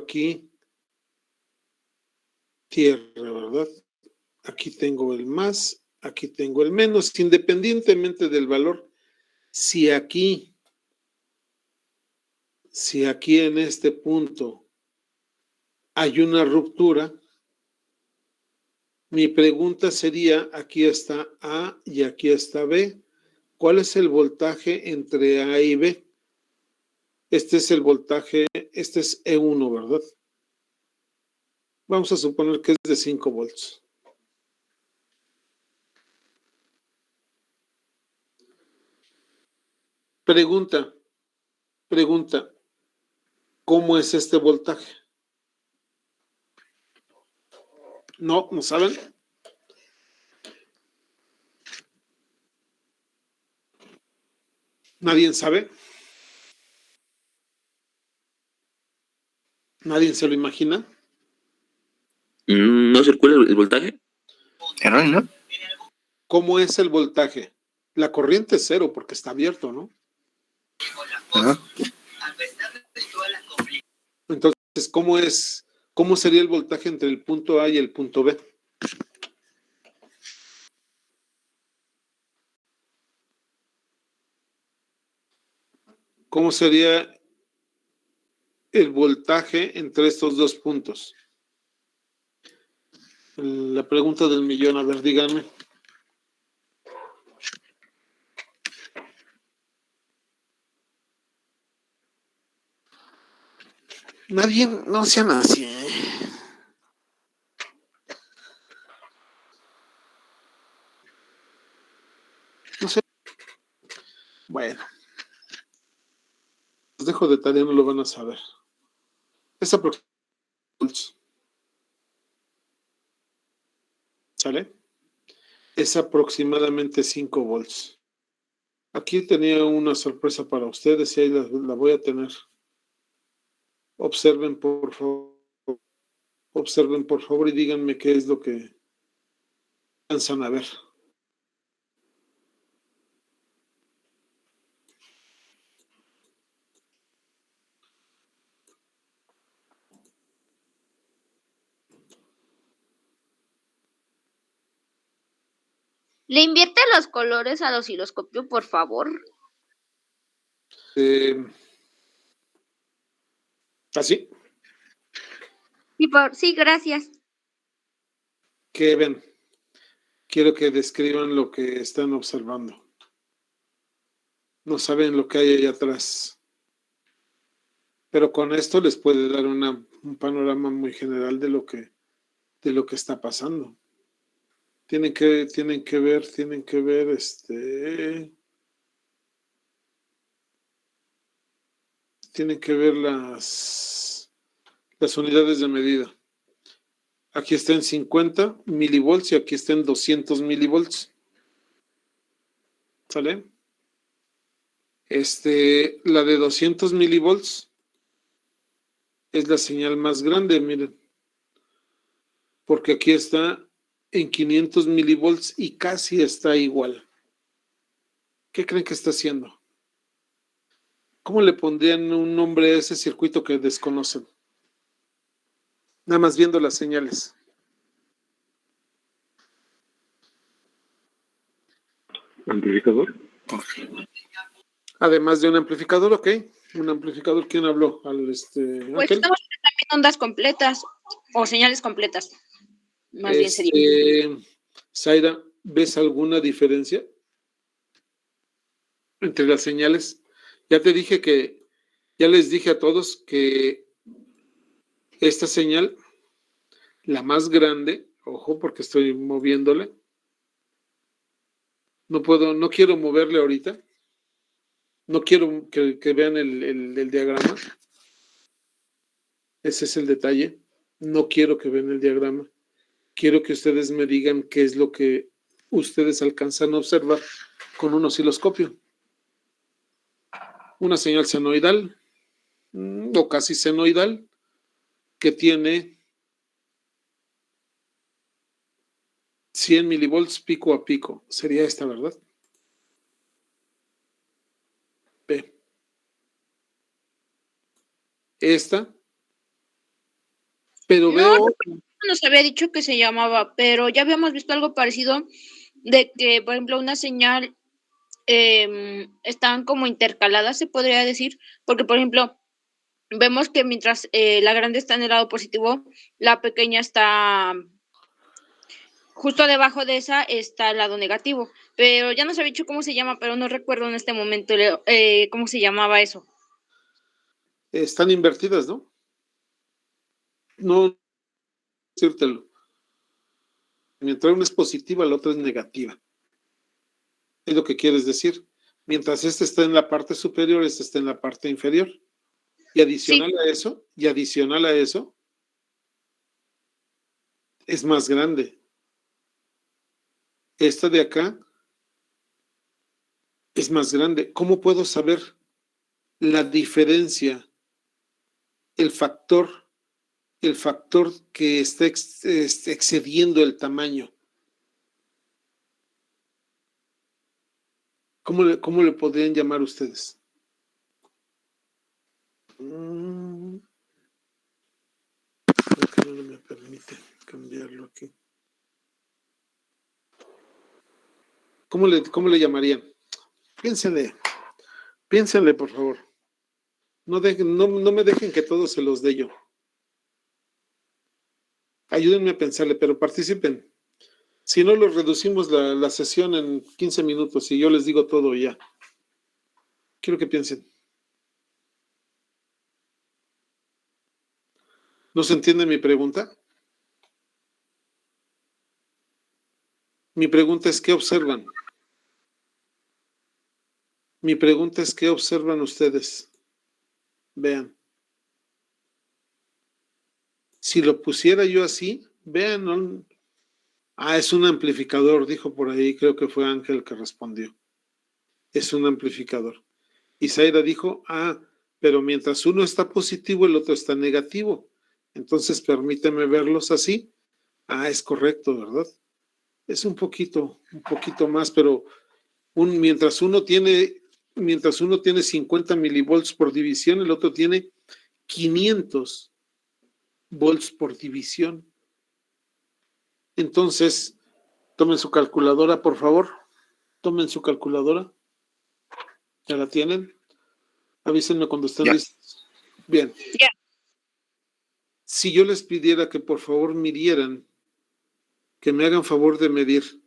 aquí tierra, ¿verdad? Aquí tengo el más, aquí tengo el menos, independientemente del valor. Si aquí en este punto hay una ruptura, mi pregunta sería, aquí está A y aquí está B. ¿Cuál es el voltaje entre A y B? Este es el voltaje, este es E1, ¿verdad? Vamos a suponer que es de 5 volts. Pregunta, ¿cómo es este voltaje? No saben. ¿Nadie sabe? ¿Nadie se lo imagina? ¿No circula el voltaje? ¿no? ¿Cómo es el voltaje? La corriente es cero porque está abierto, ¿no? Ajá. Entonces, ¿cómo sería el voltaje entre el punto A y el punto B? ¿Cómo sería el voltaje entre estos dos puntos? La pregunta del millón, a ver, díganme. Nadie, no sean así. No sé. Bueno. Los dejo de tarea, no lo van a saber. Es aproximadamente. ¿Sale? Es aproximadamente 5 volts. Aquí tenía una sorpresa para ustedes y ahí la voy a tener. Observen por favor y díganme qué es lo que alcanzan a ver. ¿Le invierte los colores al osciloscopio, por favor? ¿Así? Sí, gracias. ¿Qué ven? Quiero que describan lo que están observando. No saben lo que hay allá atrás. Pero con esto les puede dar un panorama muy general de lo que está pasando. Tienen que ver tienen que ver las unidades de medida. Aquí está en 50 milivolts y aquí está en 200 milivolts. ¿Sale? La de 200 milivolts es la señal más grande, miren. Porque aquí está en 500 milivolts y casi está igual. ¿Qué creen que está haciendo? ¿Cómo le pondrían un nombre a ese circuito que desconocen? Nada más viendo las señales. ¿Amplificador? Además de un amplificador, ok. Un amplificador, ¿quién habló? Pues Ángel. estamos también ondas completas o señales completas. Más bien sería. Zaira, ¿ves alguna diferencia entre las señales? Ya les dije a todos que esta señal, la más grande, ojo porque estoy moviéndole, no quiero moverle ahorita, no quiero que vean el diagrama, ese es el detalle, no quiero que vean el diagrama, quiero que ustedes me digan qué es lo que ustedes alcanzan a observar con un osciloscopio. Una señal senoidal o casi senoidal que tiene 100 milivolts pico a pico. Sería esta, ¿verdad? P. Esta Pero No, veo, nos había dicho que se llamaba, pero ya habíamos visto algo parecido de que, por ejemplo, una señal están como intercaladas, se podría decir, porque, por ejemplo, vemos que mientras la grande está en el lado positivo, la pequeña está justo debajo de esa, está el lado negativo, pero ya nos había dicho cómo se llama, pero no recuerdo en este momento cómo se llamaba eso. están invertidas, ¿no? No decírtelo. Mientras una es positiva, la otra es negativa. Es lo que quieres decir. Mientras este está en la parte superior, este está en la parte inferior. Y adicional a eso, es más grande. Esta de acá es más grande. ¿Cómo puedo saber la diferencia, el factor que está excediendo el tamaño? ¿Cómo le podrían llamar ustedes? Creo que no me permite cambiarlo aquí. ¿Cómo le llamarían? Piénsenle, por favor. No me dejen que todos se los dé yo. Ayúdenme a pensarle, pero participen. Si no, los reducimos la sesión en 15 minutos y yo les digo todo ya. Quiero que piensen. ¿No se entiende mi pregunta? Mi pregunta es, ¿qué observan? Mi pregunta es, ¿qué observan ustedes? Vean. Si lo pusiera yo así, vean, ¿no? Es un amplificador, dijo por ahí, creo que fue Ángel que respondió. Es un amplificador. Y Zaira dijo, pero mientras uno está positivo, el otro está negativo. Entonces, permíteme verlos así. Es correcto, ¿verdad? Es un poquito más, pero mientras uno tiene 50 milivolts por división, el otro tiene 500 volts por división. Entonces, tomen su calculadora, por favor. Tomen su calculadora. ¿Ya la tienen? Avísenme cuando estén listos. Bien. Ya. Si yo les pidiera que por favor midieran, que me hagan favor de medir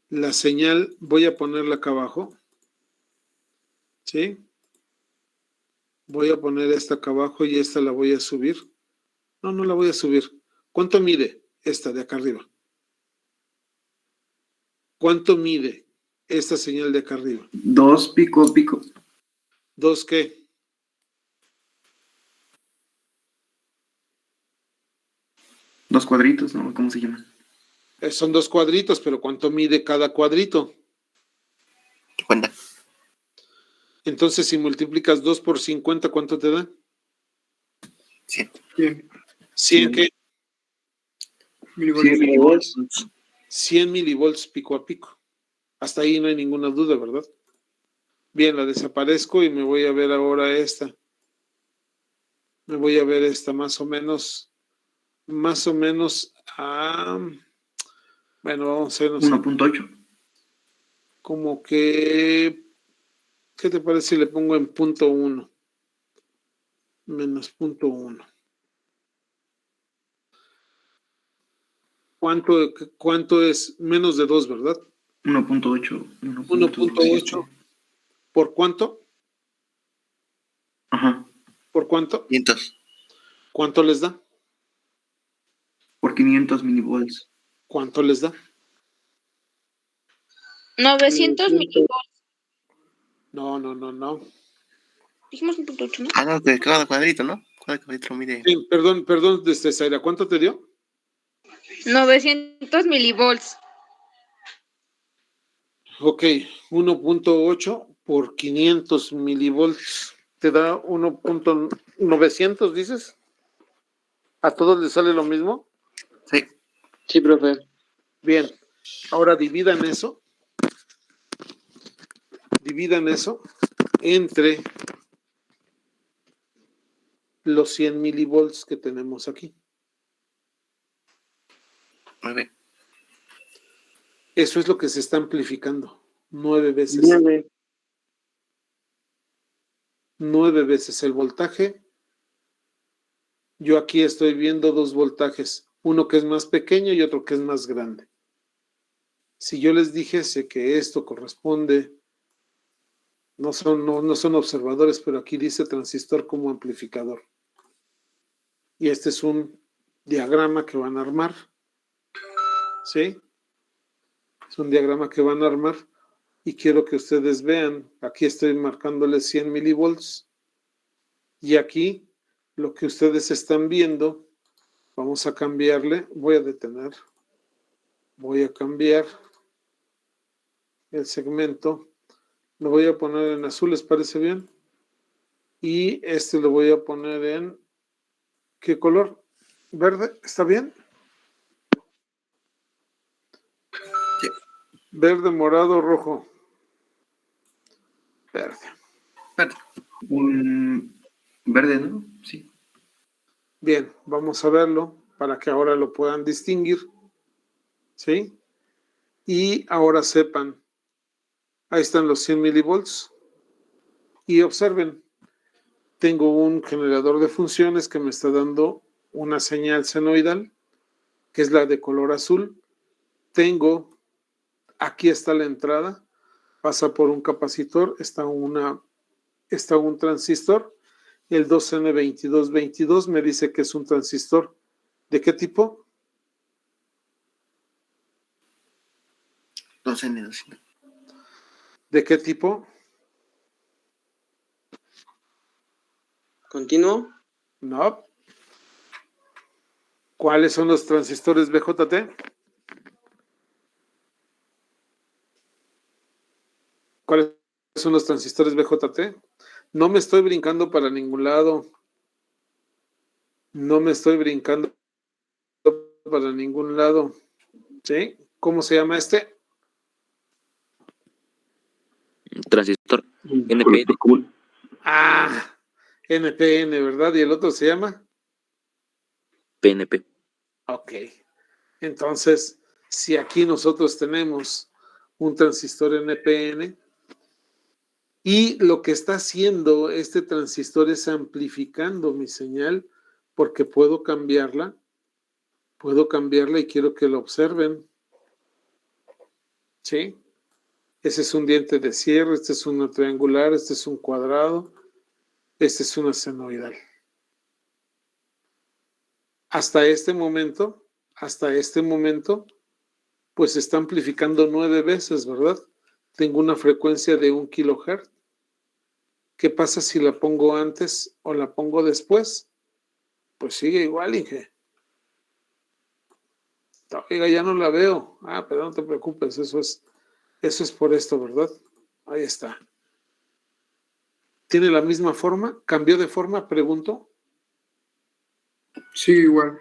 la señal, voy a ponerla acá abajo. ¿Sí? Voy a poner esta acá abajo y esta la voy a subir. No la voy a subir. ¿Cuánto mide esta de acá arriba? ¿Cuánto mide esta señal de acá arriba? 2 pico. ¿2 qué? 2 cuadritos, ¿no? ¿Cómo se llaman? Son 2 cuadritos, pero ¿cuánto mide cada cuadrito? 50. Entonces, si multiplicas 2 por 50, ¿cuánto te da? 100. 100 ¿qué? 100 milivolts. 100 milivolts pico a pico. Hasta ahí no hay ninguna duda, ¿verdad? Bien, la desaparezco y me voy a ver ahora esta. Me voy a ver esta más o menos bueno, vamos a ver. 1.8. Como que, ¿qué te parece si le pongo en punto 1? Menos punto 1. ¿Cuánto es? Menos de 2, ¿verdad? 1.8. 1.8. ¿Por cuánto? Ajá. ¿Por cuánto? 500. ¿Cuánto les da? Por 500 milivolts. ¿Cuánto les da? 900 milivolts. No. Dijimos 1.8, ¿no? No, de cada cuadrito, ¿no? Cada cuadrito mide. Sí, perdón, Zaira, ¿cuánto te dio? 900 milivolts. Ok, 1.8 por 500 milivolts te da 1.900, ¿dices? ¿A todos les sale lo mismo? Sí. Sí, profe. Bien, ahora dividan eso entre los 100 milivolts que tenemos aquí. 9. Eso es lo que se está amplificando. 9 veces. 9. 9 veces el voltaje. Yo aquí estoy viendo dos voltajes, uno que es más pequeño y otro que es más grande. Si yo les dijese que esto corresponde, no son observadores, pero aquí dice transistor como amplificador. Y este es un diagrama que van a armar. ¿Sí? Es un diagrama que van a armar y quiero que ustedes vean. Aquí estoy marcándole 100 milivolts. Y aquí, lo que ustedes están viendo, vamos a cambiarle, voy a detener, voy a cambiar el segmento, lo voy a poner en azul, ¿les parece bien? Y este lo voy a poner en, ¿qué color? ¿Verde? ¿Está bien? Sí. Verde, morado, rojo. Verde. Verde. Un verde, ¿no? Sí. Bien, vamos a verlo para que ahora lo puedan distinguir. ¿Sí? Y ahora sepan, ahí están los 100 milivolts. Y observen, tengo un generador de funciones que me está dando una señal senoidal, que es la de color azul. Tengo, aquí está la entrada, pasa por un capacitor, está un transistor. El 2N2222 me dice que es un transistor. ¿De qué tipo? 2N2. ¿De qué tipo? ¿Continuo? No. ¿Cuáles son los transistores BJT? ¿Cuáles son los transistores BJT? No me estoy brincando para ningún lado. No me estoy brincando para ningún lado. ¿Sí? ¿Cómo se llama este? Transistor NPN. Colector común. Ah, NPN, ¿verdad? ¿Y el otro se llama? PNP. Ok. Entonces, si aquí nosotros tenemos un transistor NPN y lo que está haciendo este transistor es amplificando mi señal porque puedo cambiarla y quiero que lo observen. ¿Sí? Ese es un diente de cierre, este es una triangular, este es un cuadrado, este es una senoidal. Hasta este momento, pues se está amplificando 9 veces, ¿verdad? Tengo una frecuencia de 1 kilohertz. ¿Qué pasa si la pongo antes o la pongo después? Pues sigue igual, Inge. Oiga, ya no la veo. Ah, pero no te preocupes, eso es por esto, ¿verdad? Ahí está. ¿Tiene la misma forma? ¿Cambió de forma? Pregunto. Sigue igual.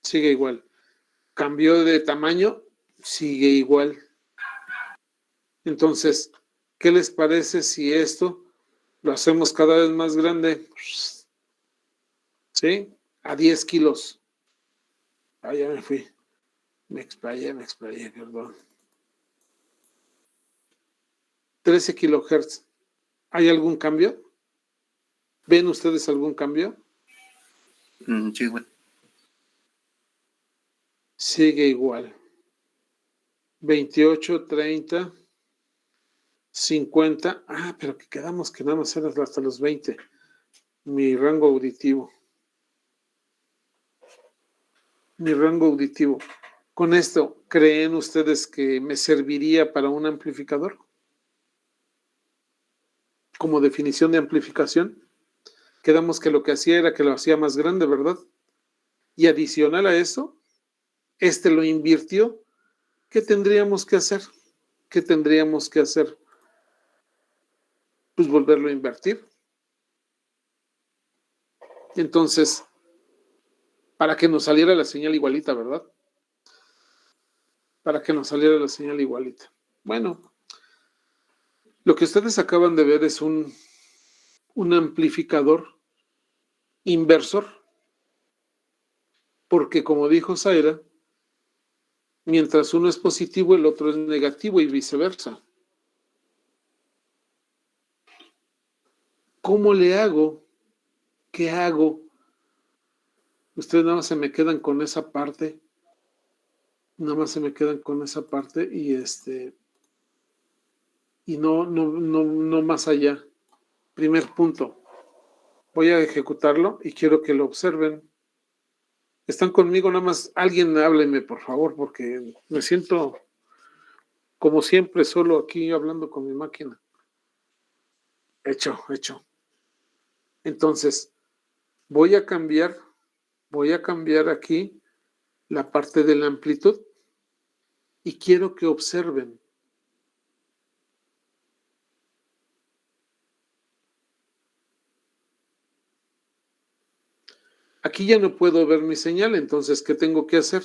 Sigue igual. ¿Cambió de tamaño? Sigue igual. Entonces, ¿qué les parece si esto lo hacemos cada vez más grande? ¿Sí? A 10 kilos. Ah, ya me fui. Me explayé, perdón. 13 kilohertz. ¿Hay algún cambio? ¿Ven ustedes algún cambio? Sí, igual. Sigue igual. 28, 30, 50. Ah, pero que quedamos que nada más era hasta los 20. Mi rango auditivo. Con esto, ¿creen ustedes que me serviría para un amplificador? Como definición de amplificación. Quedamos que lo que hacía era que lo hacía más grande, ¿verdad? Y adicional a eso, este lo invirtió. ¿Qué tendríamos que hacer? Pues volverlo a invertir. Entonces, para que nos saliera la señal igualita, ¿verdad? Bueno, lo que ustedes acaban de ver es un amplificador inversor, porque como dijo Zaira, Mientras uno es positivo, el otro es negativo y viceversa. ¿Cómo le hago? ¿Qué hago? Ustedes nada más se me quedan con esa parte. Nada más se me quedan con esa parte y no más allá. Primer punto. Voy a ejecutarlo y quiero que lo observen. ¿Están conmigo? Nada más alguien hábleme, por favor, porque me siento como siempre solo aquí hablando con mi máquina. Hecho. Entonces, voy a cambiar aquí la parte de la amplitud y quiero que observen. Aquí ya no puedo ver mi señal, entonces, ¿qué tengo que hacer?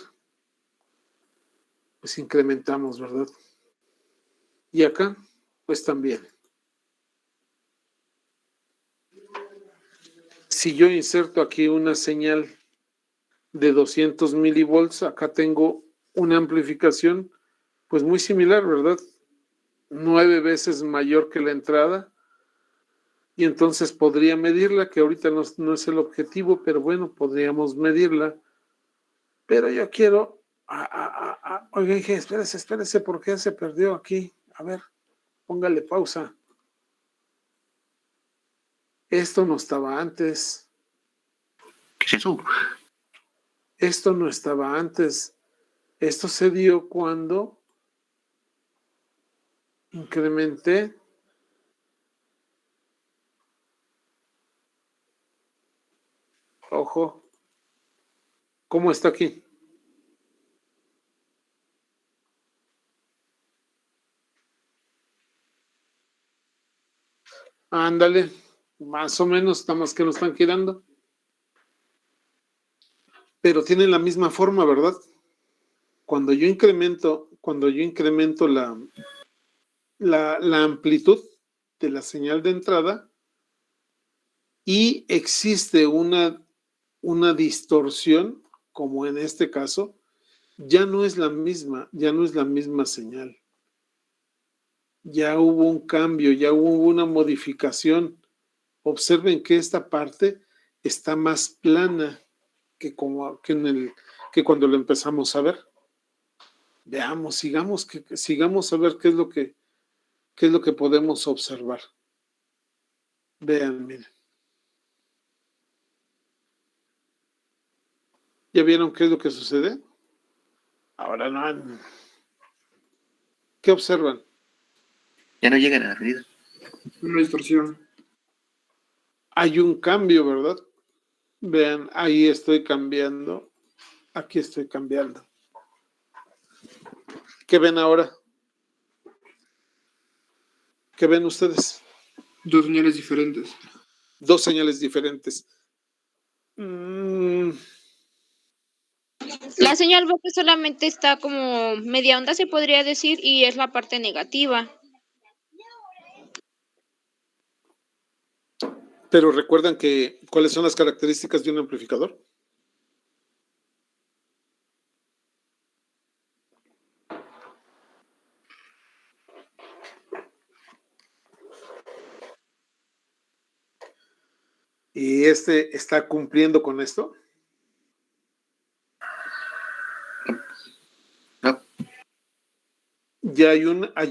Pues incrementamos, ¿verdad? Y acá, pues también. Si yo inserto aquí una señal de 200 milivolts, acá tengo una amplificación, pues muy similar, ¿verdad? 9 veces mayor que la entrada. Y entonces podría medirla, que ahorita no es el objetivo, pero bueno, podríamos medirla. Pero yo quiero... Oiga, dije, espérese, ¿por qué se perdió aquí? A ver, póngale pausa. Esto no estaba antes. ¿Qué es eso? Esto no estaba antes. Esto se dio cuando incrementé. Ojo. ¿Cómo está aquí? Ándale. Más o menos, estamos que nos están girando. Pero tienen la misma forma, ¿verdad? Cuando yo incremento la amplitud de la señal de entrada y existe una distorsión, como en este caso, ya no es la misma señal. Ya hubo un cambio, ya hubo una modificación. Observen que esta parte está más plana que cuando lo empezamos a ver. Veamos, sigamos a ver qué es lo que podemos observar. Vean, miren. ¿Ya vieron qué es lo que sucede? Ahora no. ¿Qué observan? Ya no llegan a la medida. Una distorsión. Hay un cambio, ¿verdad? Vean, ahí estoy cambiando. Aquí estoy cambiando. ¿Qué ven ahora? ¿Qué ven ustedes? Dos señales diferentes. Dos señales diferentes. La señal verde solamente está como media onda, se podría decir, y es la parte negativa. Pero recuerdan ¿cuáles son las características de un amplificador? ¿Y está cumpliendo con esto? No. Ya hay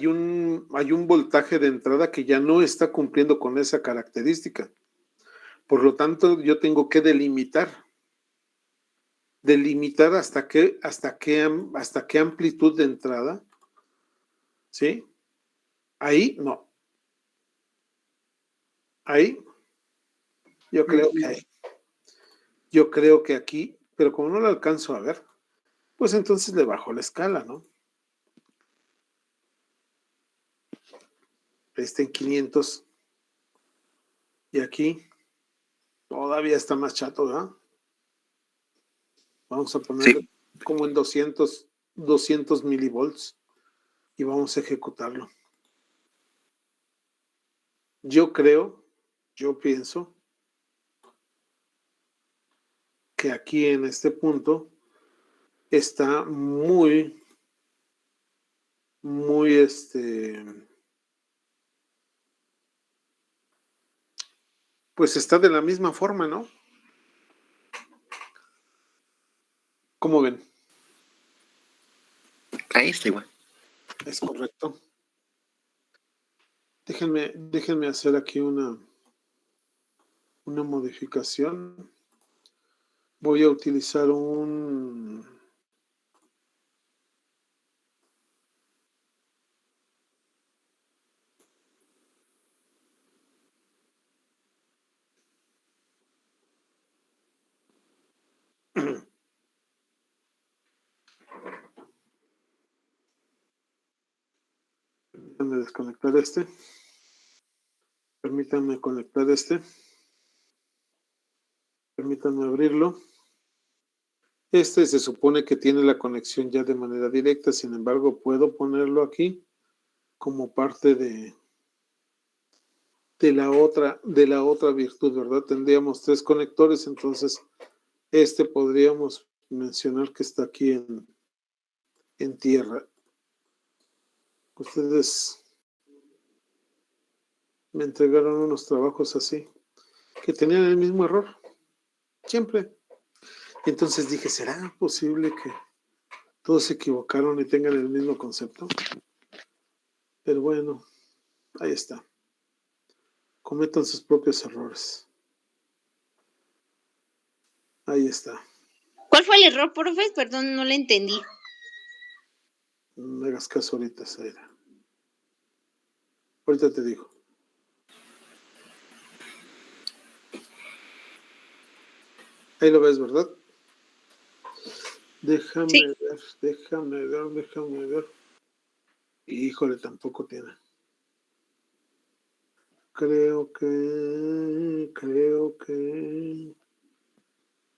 un voltaje de entrada que ya no está cumpliendo con esa característica. Por lo tanto, yo tengo que delimitar hasta qué amplitud de entrada. ¿Sí? Ahí no. Ahí. Yo creo que aquí, pero como no lo alcanzo a ver, pues entonces le bajo la escala, ¿no? Está en 500. Y aquí todavía está más chato, ¿verdad? Vamos a poner como en 200 milivolts y vamos a ejecutarlo. Yo pienso que aquí en este punto está muy, muy pues está de la misma forma, ¿no? ¿Cómo ven? Ahí está igual. Es correcto. Déjenme hacer aquí una modificación. Voy a utilizar un Permítanme desconectar este. Permítanme conectar este. Permítanme abrirlo. Este se supone que tiene la conexión ya de manera directa, sin embargo, puedo ponerlo aquí como parte de la otra virtud, ¿verdad? Tendríamos 3 conectores, entonces este podríamos mencionar que está aquí en tierra. Ustedes me entregaron unos trabajos así, que tenían el mismo error, siempre. Entonces dije, ¿será posible que todos se equivocaron y tengan el mismo concepto? Pero bueno, ahí está. Cometan sus propios errores. Ahí está. ¿Cuál fue el error, profe? Perdón, no le entendí. No me hagas caso ahorita, Zaira. Ahorita te digo. Ahí lo ves, ¿verdad? Déjame ver. Híjole, tampoco tiene. Creo que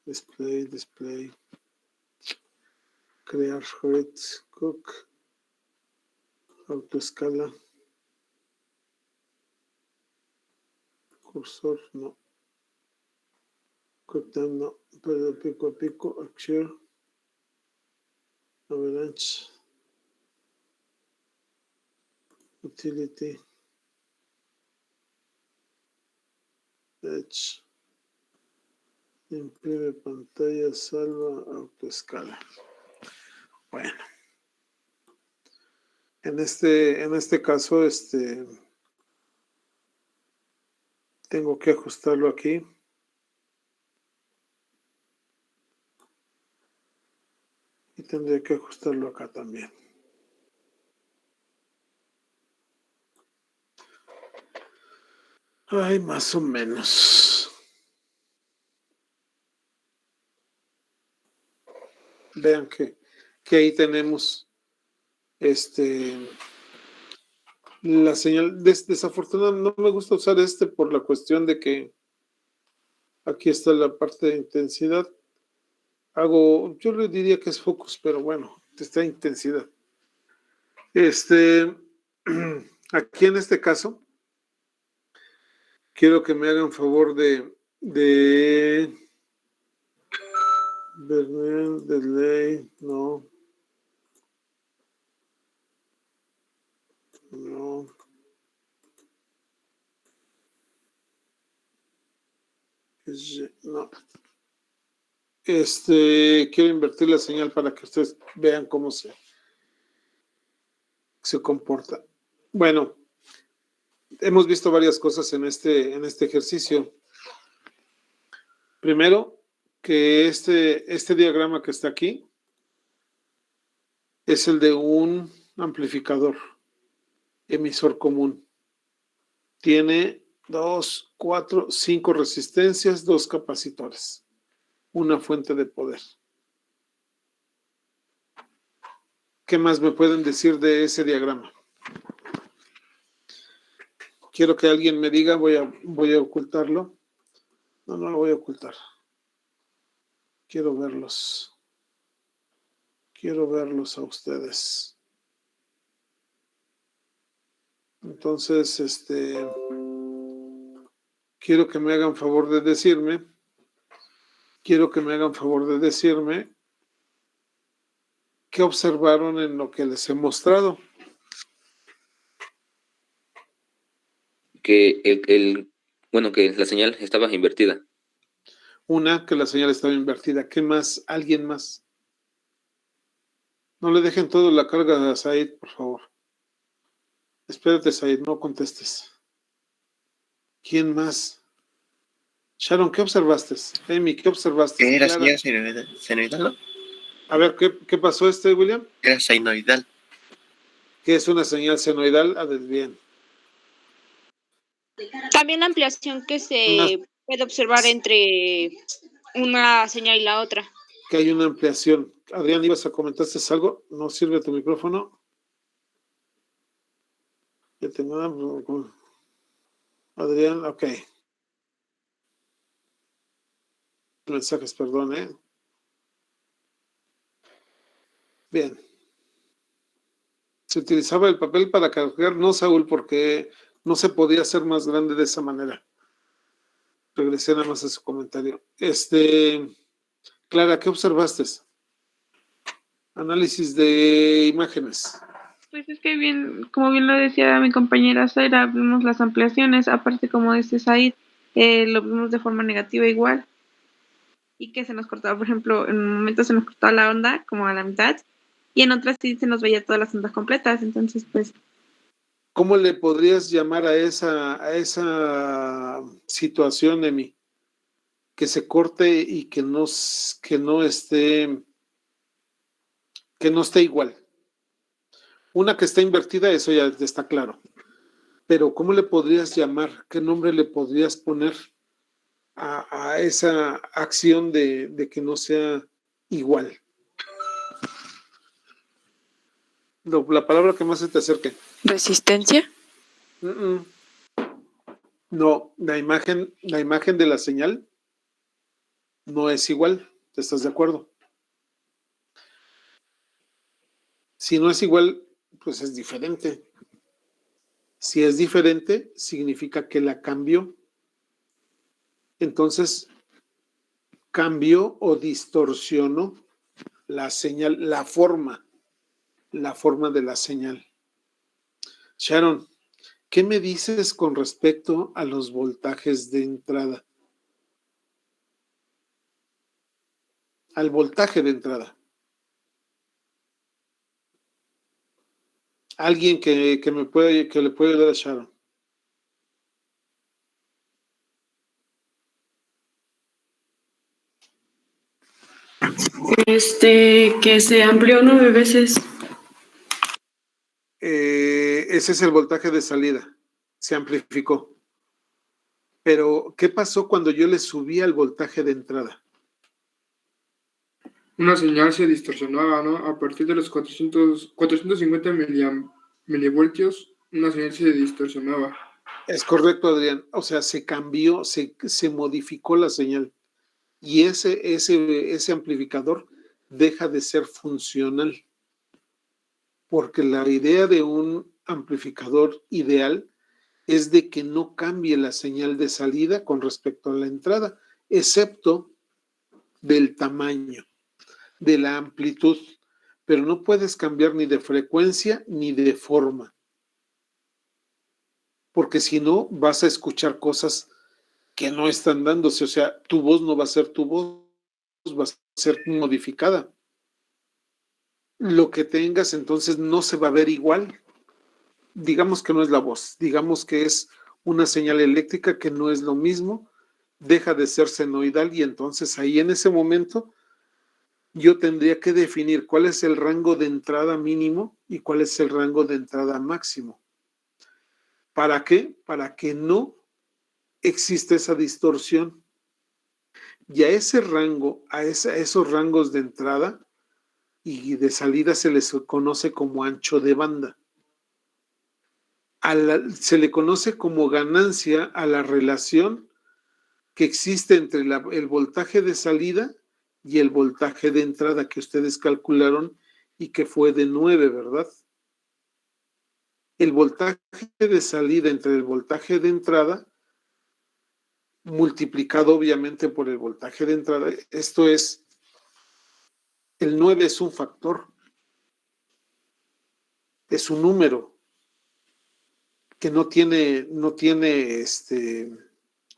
display. Crear Hertz, Cook, autoescala, cursor, no. QuickTime, no. Pero pico a pico, Axure, Avalanche, Utility, Edge, imprime pantalla, salva, autoescala. Bueno, en este caso, tengo que ajustarlo aquí. Y tendría que ajustarlo acá también. Ay, más o menos. Vean que ahí tenemos la señal. Desafortunadamente no me gusta usar por la cuestión de que aquí está la parte de intensidad. Yo le diría que es focus, pero bueno, está intensidad. Aquí en este caso, quiero que me hagan favor de Bernal, delay, no. No. No. Quiero invertir la señal para que ustedes vean cómo se comporta. Bueno, hemos visto varias cosas en este ejercicio. Primero, que este diagrama que está aquí es el de un amplificador emisor común. Tiene 2, 4, 5 resistencias, 2 capacitores, una fuente de poder. ¿Qué más me pueden decir de ese diagrama? Quiero que alguien me diga, voy a ocultarlo. No lo voy a ocultar. Quiero verlos a ustedes. Entonces, quiero que me hagan favor de decirme qué observaron en lo que les he mostrado. que que la señal estaba invertida. Una, que la señal estaba invertida. ¿Qué más? ¿Alguien más? No le dejen toda la carga a Said, por favor. Espérate, Said, no contestes. ¿Quién más? Sharon, ¿qué observaste? Amy, ¿qué observaste? Era Clara. señal senoidal, ¿no? A ver, ¿qué pasó William? Era senoidal. ¿Qué es una señal senoidal? A ver, bien. También la ampliación que se puede observar entre una señal y la otra. Que hay una ampliación. Adrián, ¿ibas a comentaste algo? ¿No sirve tu micrófono? Ya tengo Adrián, ok. Mensajes, perdón, Bien. Se utilizaba el papel para cargar, no, Saúl, porque no se podía hacer más grande de esa manera. Regresé nada más a su comentario. Clara, ¿qué observaste? Análisis de imágenes. Pues es que como bien lo decía mi compañera Zaira, vimos las ampliaciones, aparte como dice Said, lo vimos de forma negativa igual, y que se nos cortaba, por ejemplo, en un momento se nos cortaba la onda como a la mitad, y en otras sí se nos veía todas las ondas completas, entonces pues... ¿Cómo le podrías llamar a esa situación, Emi? Que se corte y que no esté igual. Una que está invertida, eso ya está claro. Pero ¿cómo le podrías llamar? ¿Qué nombre le podrías poner a esa acción de que no sea igual? La palabra que más se te acerque. ¿Resistencia? No, la imagen de la señal no es igual. ¿Estás de acuerdo? Si no es igual, pues es diferente. Si es diferente, significa que la cambió. Entonces, cambió o distorsionó la señal, la forma de la señal. Sharon, ¿qué me dices con respecto a los voltajes de entrada? Al voltaje de entrada. Alguien que le pueda ayudar a Sharon. Que se amplió 9 veces. Ese es el voltaje de salida. Se amplificó. Pero, ¿qué pasó cuando yo le subí al voltaje de entrada? Una señal se distorsionaba, ¿no? A partir de los 450 milivoltios, una señal se distorsionaba. Es correcto, Adrián. O sea, se cambió, se modificó la señal. Y ese amplificador deja de ser funcional. Porque la idea de un amplificador ideal es de que no cambie la señal de salida con respecto a la entrada, excepto del tamaño, de la amplitud, pero no puedes cambiar ni de frecuencia ni de forma, porque si no vas a escuchar cosas que no están dándose, o sea, tu voz no va a ser tu voz, va a ser modificada. Lo que tengas entonces no se va a ver igual. Digamos que no es la voz, digamos que es una señal eléctrica que no es lo mismo, deja de ser senoidal y entonces ahí en ese momento yo tendría que definir cuál es el rango de entrada mínimo y cuál es el rango de entrada máximo. ¿Para qué? Para que no exista esa distorsión. Y a ese rango, a esos rangos de entrada y de salida se les conoce como ancho de banda. Se le conoce como ganancia a la relación que existe entre el voltaje de salida y el voltaje de entrada que ustedes calcularon y que fue de 9, ¿verdad? El voltaje de salida entre el voltaje de entrada multiplicado obviamente por el voltaje de entrada, esto es, el 9 es un factor, es un número que no tiene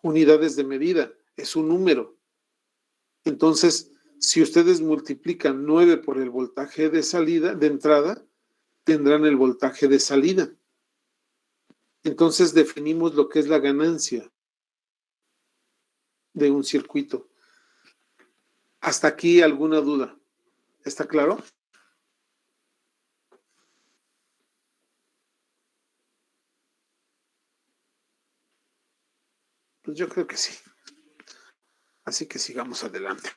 unidades de medida, es un número. Entonces, si ustedes multiplican 9 por el voltaje de salida, de entrada, tendrán el voltaje de salida. Entonces definimos lo que es la ganancia de un circuito. ¿Hasta aquí alguna duda? ¿Está claro? Pues yo creo que sí. Así que sigamos adelante.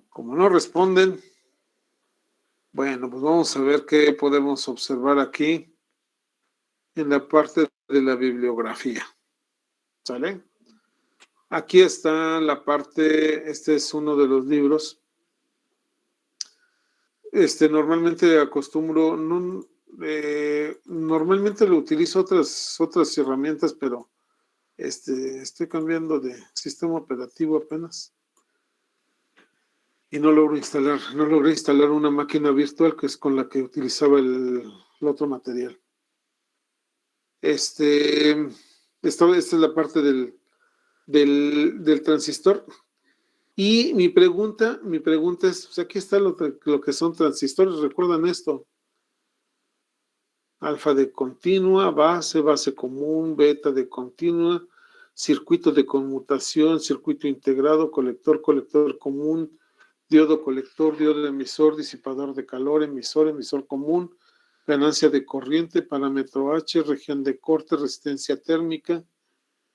Como no responden, bueno, pues vamos a ver qué podemos observar aquí en la parte de la bibliografía. ¿Sale? Aquí está la parte, este es uno de los libros. Normalmente acostumbro, normalmente lo utilizo otras herramientas, pero estoy cambiando de sistema operativo apenas. Y no logré instalar una máquina virtual que es con la que utilizaba el otro material. Esta es la parte del transistor. Y mi pregunta es, pues aquí está lo que son transistores, ¿recuerdan esto? Alfa de continua, base común, beta de continua, circuito de conmutación, circuito integrado, colector común, diodo colector, diodo emisor, disipador de calor, emisor común, ganancia de corriente, parámetro H, región de corte, resistencia térmica,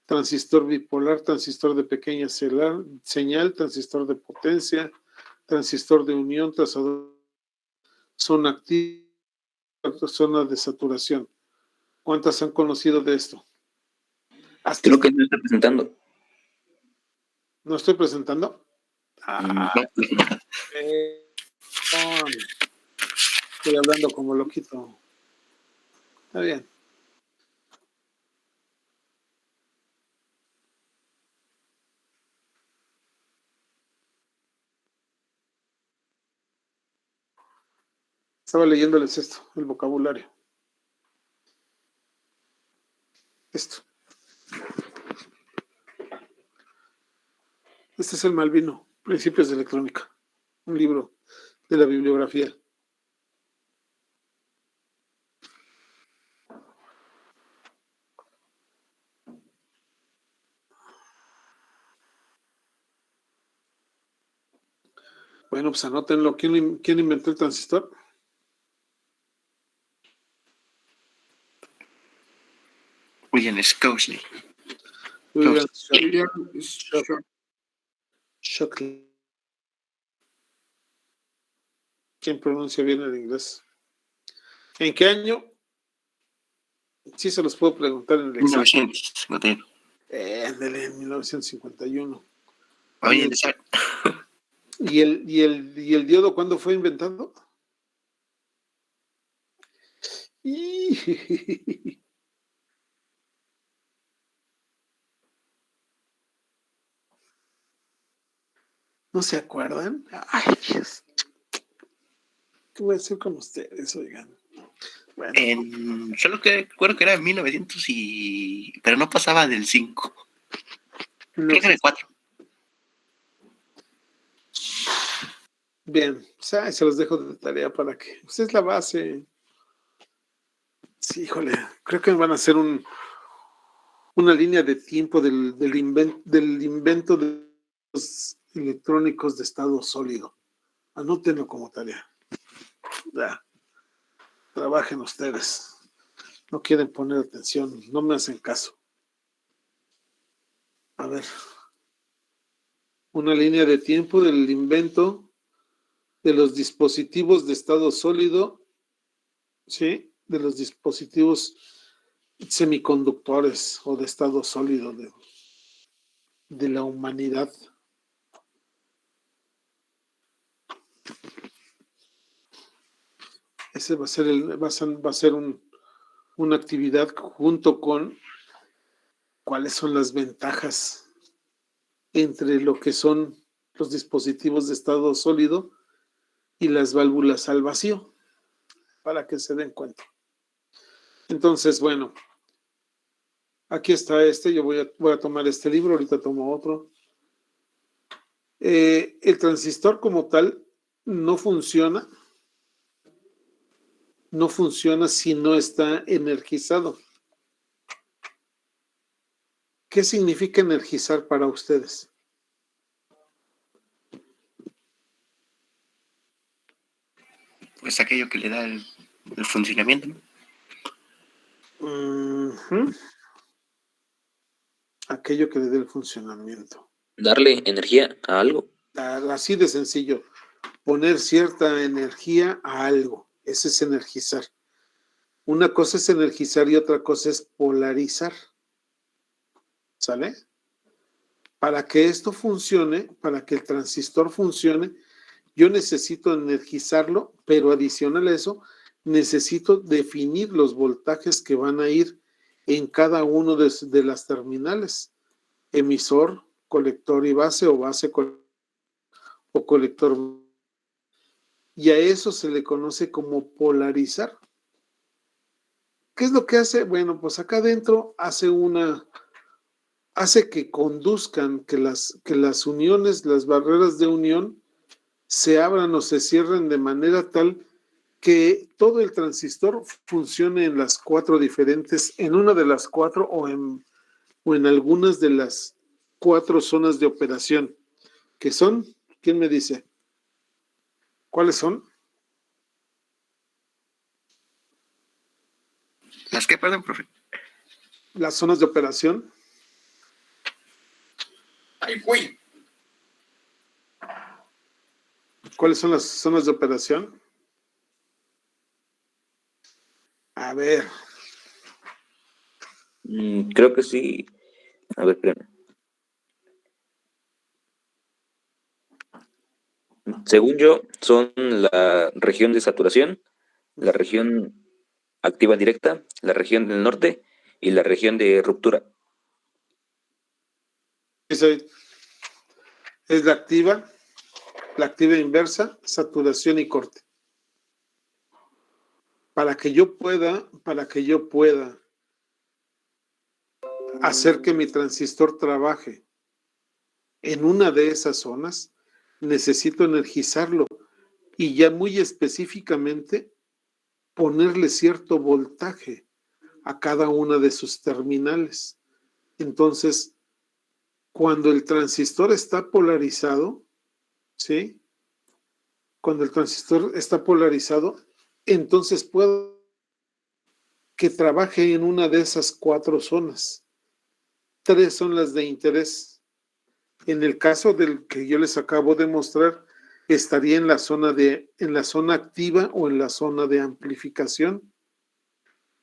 transistor bipolar, transistor de pequeña señal, transistor de potencia, transistor de unión, trazador, zona activa, zona de saturación. ¿Cuántas han conocido de esto? Creo que no está presentando. ¿No estoy presentando? No. Estoy hablando como loquito. Está bien. Estaba leyéndoles esto, el vocabulario. Esto. Este es el Malvino, Principios de Electrónica, un libro de la bibliografía. Bueno, pues anótenlo. ¿Quién inventó el transistor? William Shockley. William Shockley. ¿Quién pronuncia bien el inglés? ¿En qué año? Sí se los puedo preguntar en el examen. 1951. En 1951. Oye, ¿Y el diodo cuándo fue inventado? ¿No se acuerdan? Ay, Dios. ¿Qué voy a hacer con ustedes, oigan? Bueno. Solo que recuerdo que era en 1900 pero no pasaba del 5. Creo que era el 4. Bien, o sea, se los dejo de tarea para que... Pues es la base. Sí, híjole, creo que van a hacer una línea de tiempo del invento de los electrónicos de estado sólido. Anótenlo como tarea. Ya. Trabajen ustedes. No quieren poner atención, no me hacen caso. A ver. Una línea de tiempo del invento de los dispositivos de estado sólido, ¿sí? De los dispositivos semiconductores o de estado sólido de la humanidad. Ese va a ser una actividad junto con cuáles son las ventajas entre lo que son los dispositivos de estado sólido y las válvulas al vacío, para que se den cuenta. Entonces, bueno, Aquí está yo voy a tomar este libro, ahorita tomo otro. El transistor como tal no funciona si no está energizado. ¿Qué significa energizar para ustedes? Pues aquello que le da el funcionamiento, ¿no? Uh-huh. Aquello que le dé el funcionamiento. Darle energía a algo. Así de sencillo. Poner cierta energía a algo. Ese es energizar. Una cosa es energizar y otra cosa es polarizar. ¿Sale? Para que esto funcione, para que el transistor funcione, yo necesito energizarlo, pero adicional a eso, necesito definir los voltajes que van a ir en cada uno de las terminales. Emisor, colector y base, o base o colector. Y a eso se le conoce como polarizar. ¿Qué es lo que hace? Bueno, pues acá adentro hace que conduzcan, que las uniones, las barreras de unión se abran o se cierren de manera tal que todo el transistor funcione en las cuatro diferentes, en una de las cuatro o en algunas de las cuatro zonas de operación, que son, ¿quién me dice? ¿Cuáles son? ¿Las qué, perdón, profe? Las zonas de operación. ¡Ay, güey! ¿Cuáles son las zonas de operación? A ver. Creo que sí. A ver, espérame. Según yo, son la región de saturación, la región activa directa, la región del norte y la región de ruptura. Es la activa inversa, saturación y corte. Para que yo pueda hacer que mi transistor trabaje en una de esas zonas, necesito energizarlo y ya muy específicamente ponerle cierto voltaje a cada una de sus terminales. Entonces, cuando el transistor está polarizado, ¿sí? Cuando el transistor está polarizado, entonces puedo que trabaje en una de esas cuatro zonas. 3 son las de interés. En el caso del que yo les acabo de mostrar, estaría en la zona activa o en la zona de amplificación.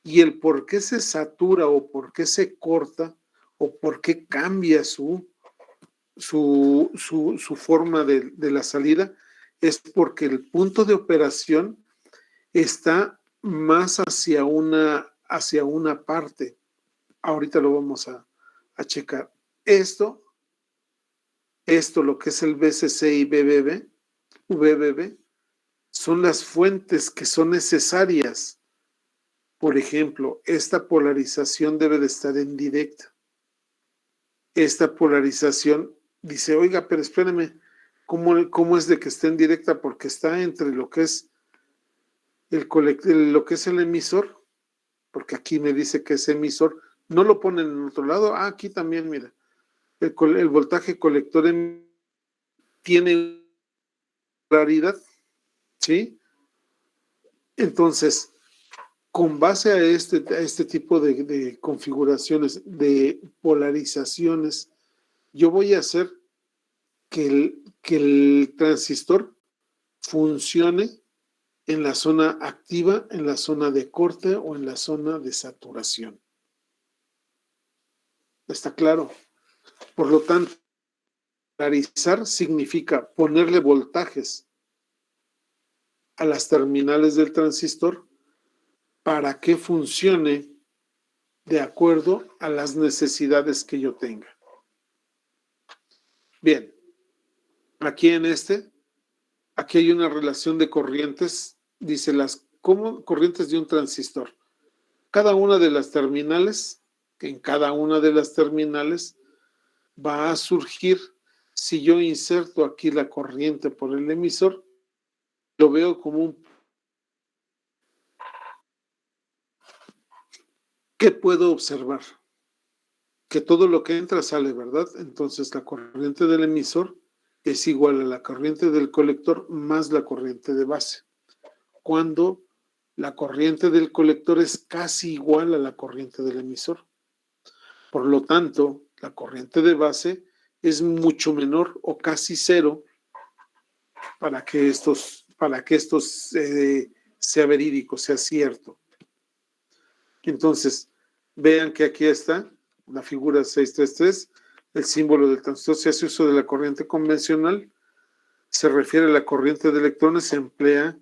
Y el por qué se satura o por qué se corta o por qué cambia su forma de la salida es porque el punto de operación está más hacia una parte. Ahorita lo vamos a checar. Esto, lo que es el BCC y VBB, son las fuentes que son necesarias. Por ejemplo, esta polarización debe de estar en directa. Esta polarización dice, oiga, pero espérame, ¿cómo es de que esté en directa? Porque está entre lo que es lo que es el emisor, porque aquí me dice que es emisor, no lo ponen en otro lado, aquí también, mira, el voltaje colector tiene claridad, ¿sí? Entonces, con base a este tipo de configuraciones, de polarizaciones, yo voy a hacer que el transistor funcione en la zona activa, en la zona de corte o en la zona de saturación. ¿Está claro? Por lo tanto, polarizar significa ponerle voltajes a las terminales del transistor para que funcione de acuerdo a las necesidades que yo tenga. Bien, aquí aquí hay una relación de corrientes, dice corrientes de un transistor. Cada una de las terminales que en cada una de las terminales va a surgir. Si yo inserto aquí la corriente por el emisor, lo veo como un... ¿Qué puedo observar? Que todo lo que entra sale, ¿verdad? Entonces la corriente del emisor es igual a la corriente del colector más la corriente de base. Cuando la corriente del colector es casi igual a la corriente del emisor. Por lo tanto, la corriente de base es mucho menor o casi cero para que esto sea verídico, sea cierto. Entonces, vean que aquí está la figura 633, el símbolo del transistor se hace uso de la corriente convencional, se refiere a la corriente de electrones, se emplea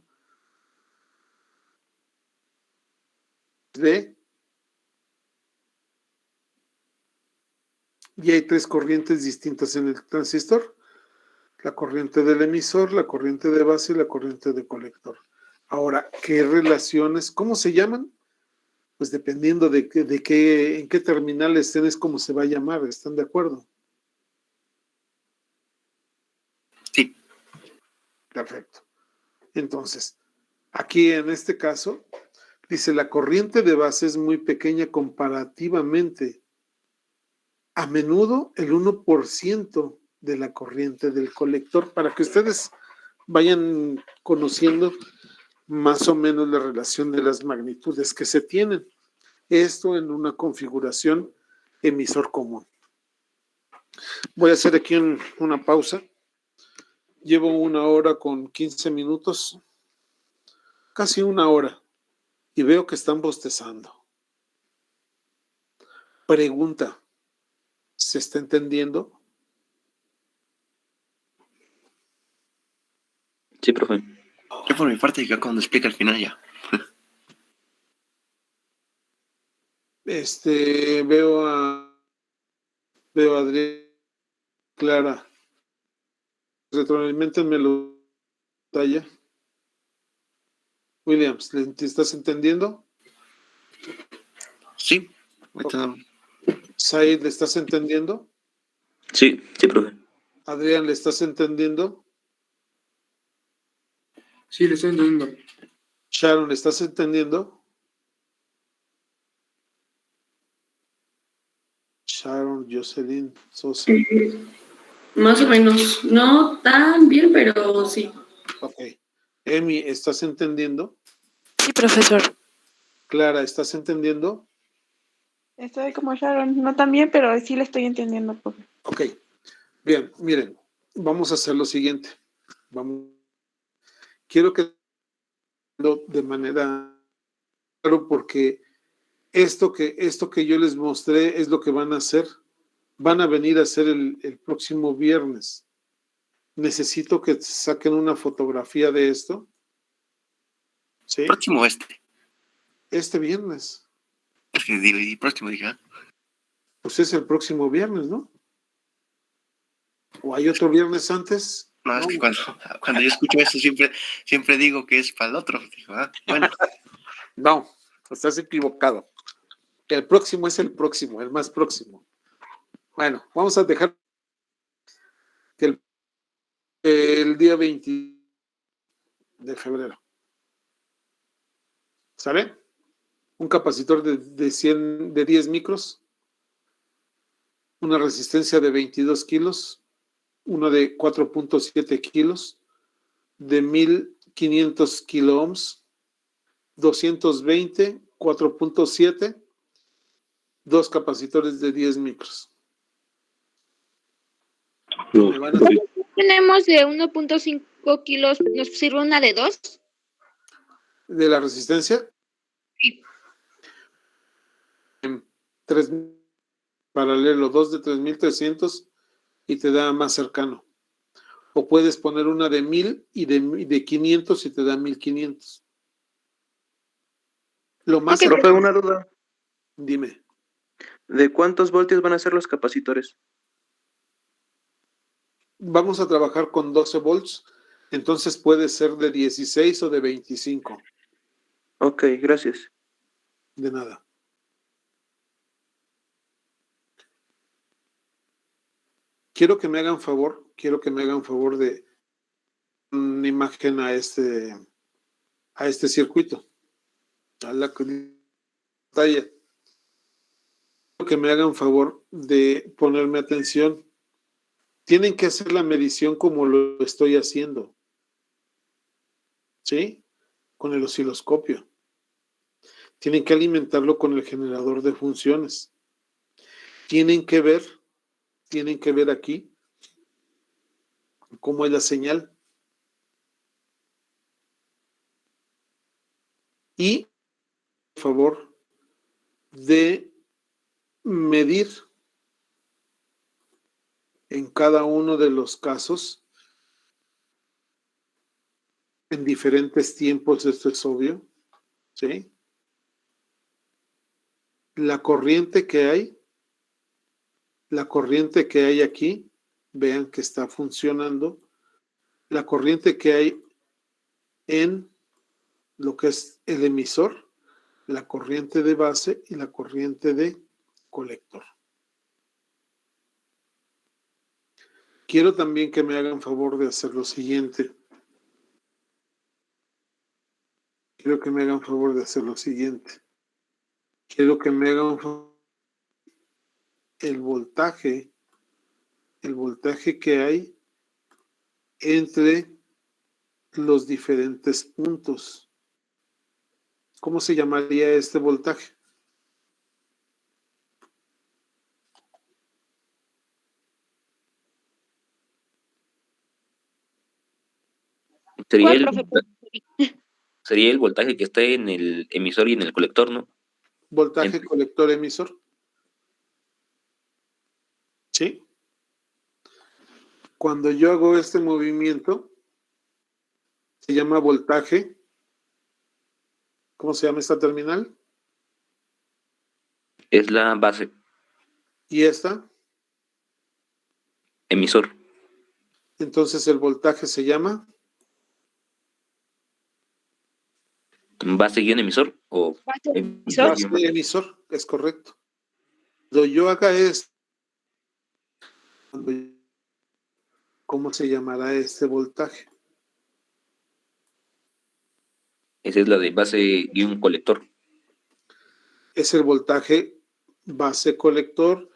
de, y hay tres corrientes distintas en el transistor: la corriente del emisor, la corriente de base y la corriente de colector. Ahora, ¿qué relaciones? ¿Cómo se llaman? Pues dependiendo en qué terminal estén es como se va a llamar, ¿están de acuerdo? Sí. Perfecto. Entonces, aquí en este caso, dice la corriente de base es muy pequeña comparativamente. A menudo el 1% de la corriente del colector, para que ustedes vayan conociendo más o menos la relación de las magnitudes que se tienen. Esto en una configuración emisor común. Voy a hacer aquí una pausa. Llevo 1 hora con 15 minutos, casi 1 hora, y veo que están bostezando. Pregunta, ¿se está entendiendo? Sí, profe. Yo por mi parte, ya cuando explica al final ya. Veo a Adrián, Clara. Retroalimentenmelo, talla. Williams, ¿te estás entendiendo? Sí. Ahorita, Said, ¿le estás entendiendo? Sí, sí, profe. Adrián, ¿le estás entendiendo? Sí, le estoy entendiendo. Sharon, ¿le estás entendiendo? Sharon, Jocelyn, Sosa. Más o menos. No tan bien, pero sí. Ok. Emi, ¿estás entendiendo? Sí, profesor. Clara, ¿estás entendiendo? Estoy como Sharon, no tan bien, pero sí le estoy entendiendo, profe. Ok. Bien, miren, vamos a hacer lo siguiente. Quiero que de manera claro, porque esto que yo les mostré es lo que van a hacer. Van a venir a hacer el próximo viernes. Necesito que saquen una fotografía de esto. ¿Sí? próximo Este viernes. Es que digo, y próximo dije, ¿ah? Pues es el próximo viernes, ¿no? ¿O hay otro viernes antes? No, es que cuando yo escucho eso siempre digo que es para el otro. Digo, bueno. No, estás equivocado. El próximo es el próximo, el más próximo. Bueno, vamos a dejar que el día 20 de febrero. ¿Sale? Un capacitor de 10 micros, una resistencia de 22 kilos, uno de 4.7 kilos, de 1500 kilo ohms, 220, 4.7, dos capacitores de 10 micros. Tenemos de 1.5 kilos, ¿nos sirve una de 2? ¿De la resistencia? Sí. 3 paralelo, 2 de 3300 y te da más cercano. O puedes poner una de 1000 y de 500 y te da 1500. Lo más cercano. Profe, una duda. Dime. ¿De cuántos voltios van a ser los capacitores? Vamos a trabajar con 12 volts, entonces puede ser de 16 o de 25. Ok, gracias. De nada. quiero que me hagan favor de una imagen a este circuito, a la pantalla. Quiero que me hagan favor de ponerme atención. Tienen que hacer la medición como lo estoy haciendo, ¿sí? Con el osciloscopio. Tienen que alimentarlo con el generador de funciones. Tienen que ver aquí cómo es la señal. Y, por favor, de medir en cada uno de los casos, en diferentes tiempos, esto es obvio, ¿sí? La corriente que hay aquí, vean que está funcionando. La corriente que hay en lo que es el emisor, la corriente de base y la corriente de colector. Quiero también que me hagan favor de hacer lo siguiente. Quiero que me hagan favor de hacer lo siguiente. Quiero que me hagan favor el voltaje que hay entre los diferentes puntos. ¿Cómo se llamaría este voltaje? Sería ¿Cuál, el, profe? sería el voltaje que está en el emisor y en el colector, ¿no? Voltaje Entre- colector emisor. ¿Sí? Cuando yo hago este movimiento, se llama voltaje. ¿Cómo se llama esta terminal? Es la base, Y esta. emisor. Entonces el voltaje se llama ¿Base guión emisor o ¿Base emisor emisor? base guión base? emisor, es correcto. Cuando yo haga esto, ¿cómo se llamará este voltaje? Esa es la de base guión colector. Es el voltaje base colector,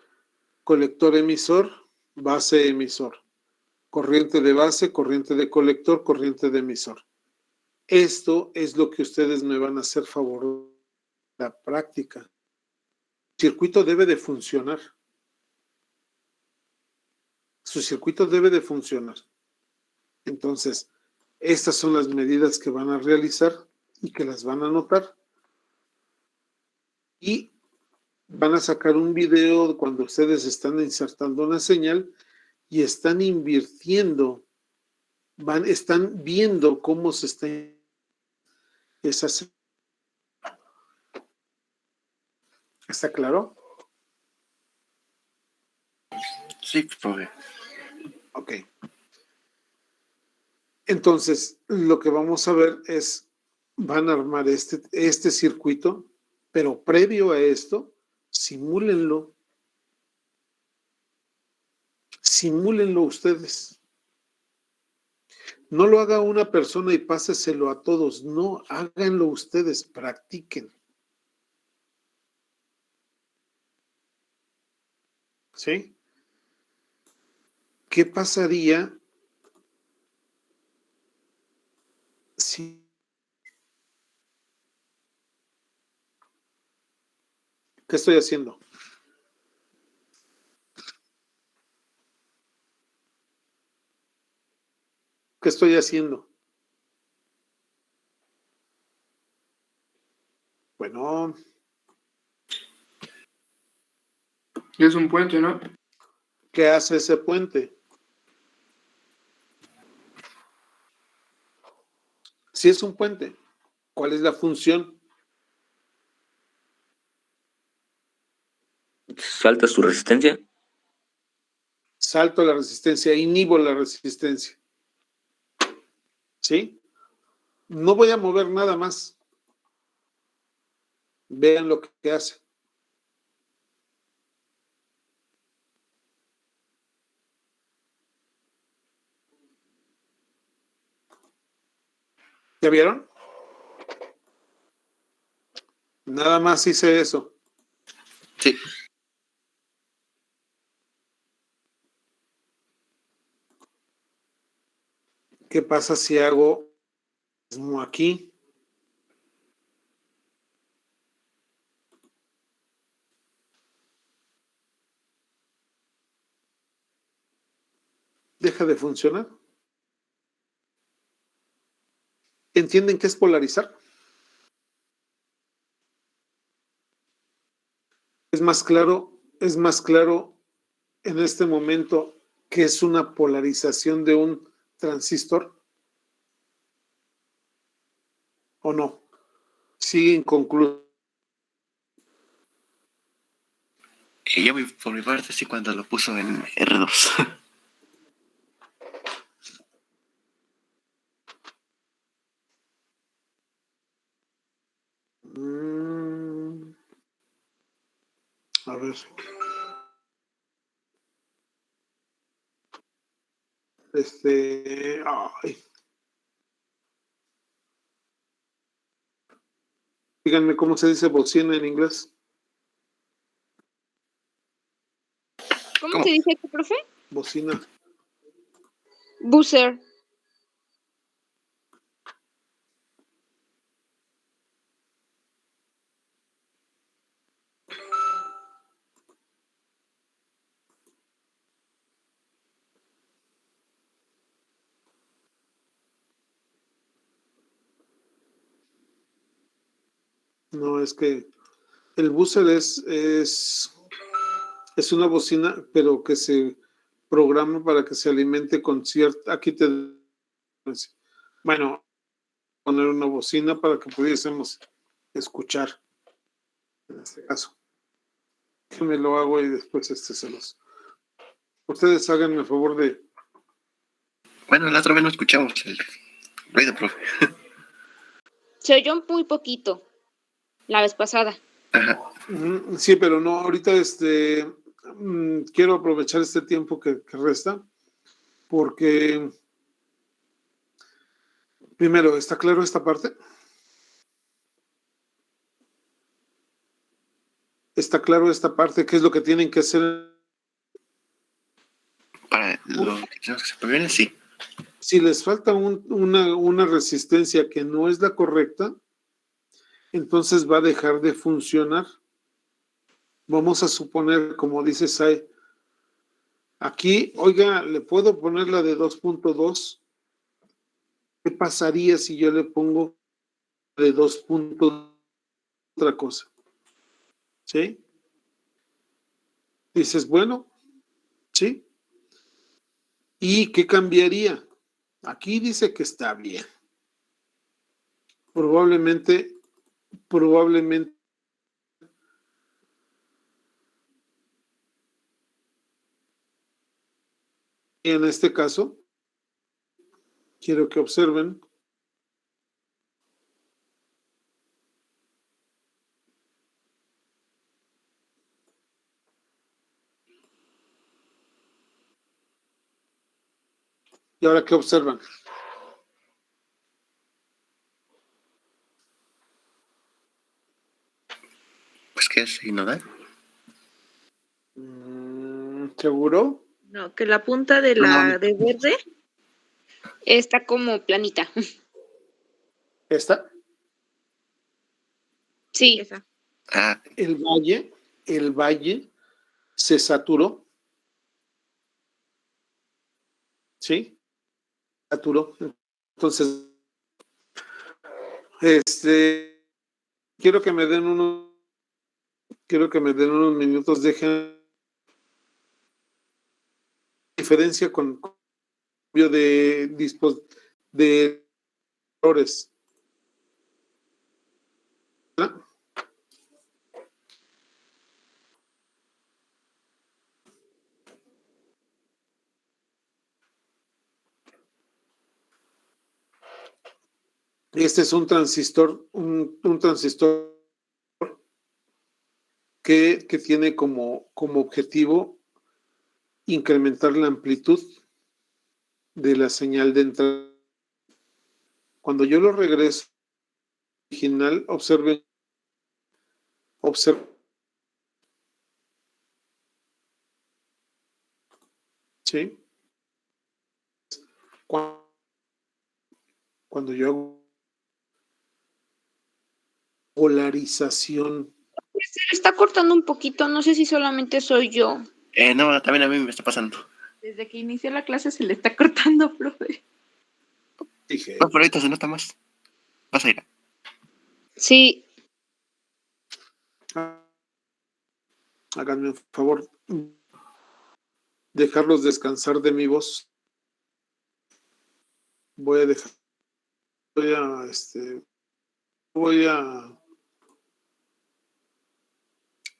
colector emisor, base emisor. Corriente de base, corriente de colector, corriente de emisor. Esto es lo que ustedes me van a hacer favor de la práctica. El circuito debe de funcionar. Su circuito debe de funcionar. Entonces, estas son las medidas que van a realizar y que las van a anotar. Y van a sacar un video cuando ustedes están insertando una señal y están invirtiendo, están viendo cómo se está esa señal. ¿Está claro? Sí, profe. Ok. Entonces, lo que vamos a ver es, van a armar este circuito, pero previo a esto, simúlenlo ustedes. No lo haga una persona y páseselo a todos, no, háganlo ustedes, practiquen. ¿Sí? ¿Qué pasaría si ¿qué estoy haciendo? ¿Qué estoy haciendo? Bueno, Es un puente, ¿no? ¿qué hace ese puente? Si es un puente, ¿cuál es la función? Salta su resistencia. Salto la resistencia, inhibo la resistencia. ¿Sí? No voy a mover nada más. Vean lo que hace. ¿Ya vieron? Nada más hice eso. Sí. ¿Qué pasa si hago mismo aquí? ¿Deja de funcionar? ¿Entienden qué es polarizar? Es más claro en este momento que es una polarización de un transistor, ¿o no? Sigue inconcluso. Yo por mi parte sí cuando lo puso en R2. A ver. Ay. Díganme cómo se dice bocina en inglés. ¿Cómo se dice aquí, profe? Bocina. Buzzer. No, es que el buzzer es una bocina, pero que se programa para que se alimente con cierta. Aquí te. Bueno, poner una bocina para que pudiésemos escuchar. En este caso. Me lo hago y después se los. Ustedes háganme el favor de. Bueno, la otra vez no escuchamos el ruido, profe. Se oyó muy poquito la vez pasada. Ajá. Sí, pero no, ahorita quiero aprovechar este tiempo que resta, porque primero, ¿está claro esta parte? ¿Está claro esta parte? ¿Qué es lo que tienen que hacer? Para lo que tenemos que hacer bien, sí. Si les falta una resistencia que no es la correcta, entonces va a dejar de funcionar. Vamos a suponer, como dice Sai, aquí, oiga, ¿le puedo poner la de 2.2? ¿Qué pasaría si yo le pongo de 2.2 otra cosa? ¿Sí? Dices, bueno, ¿sí? ¿Y qué cambiaría? Aquí dice que está bien. Probablemente, en este caso, quiero que observen. ¿Y ahora qué observan? Pues que es ignorar. ¿Seguro? No, que la punta de la de verde Está como planita. ¿Esta? Sí. esa. Ah, El valle se saturó. ¿Sí? Saturó. Entonces, quiero que me den unos minutos, dejen diferencia con cambio de colores. Este es un transistor, un transistor que tiene como objetivo incrementar la amplitud de la señal de entrada. Cuando yo lo regreso original, observen, ¿sí? Cuando yo hago polarización. Se le está cortando un poquito, no sé si solamente soy yo. No, también a mí me está pasando. Desde que inició la clase se le está cortando, profe. Dije. No, pero ahorita se nota más. Vas a ir. Sí. Háganme un favor. Dejarlos descansar de mi voz. Voy a dejar.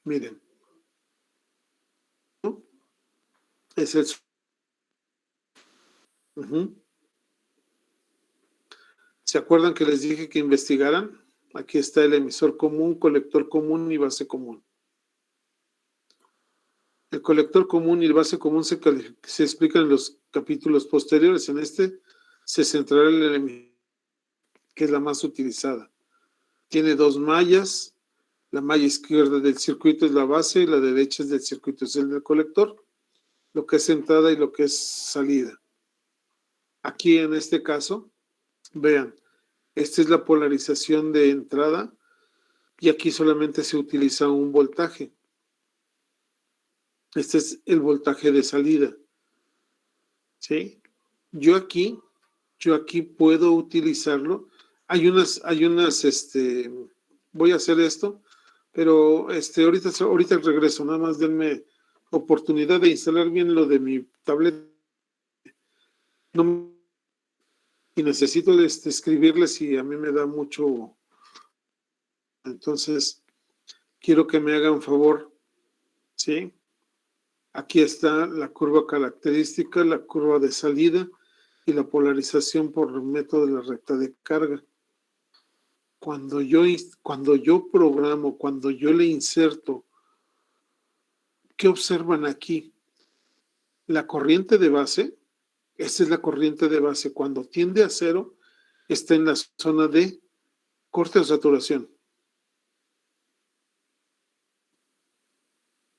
Miren. ¿No? Es eso. ¿Se acuerdan que les dije que investigaran? Aquí está el emisor común, colector común y base común. El colector común y el base común se explican en los capítulos posteriores. En este se centrará en el emisor, que es la más utilizada. Tiene dos mallas. La malla izquierda del circuito es la base y la derecha es del circuito, es el del colector, lo que es entrada y lo que es salida. Aquí en este caso, vean, esta es la polarización de entrada y aquí solamente se utiliza un voltaje. Este es el voltaje de salida. ¿Sí? Yo aquí puedo utilizarlo. Hay unas, voy a hacer esto, pero ahorita regreso, nada más denme oportunidad de instalar bien lo de mi tablet. Y necesito escribirles y a mí me da mucho. Entonces, quiero que me hagan favor, ¿sí? Aquí está la curva característica, la curva de salida y la polarización por el método de la recta de carga. Cuando yo programo, cuando yo le inserto, ¿qué observan aquí? La corriente de base, esta es la corriente de base, cuando tiende a cero, está en la zona de corte o saturación.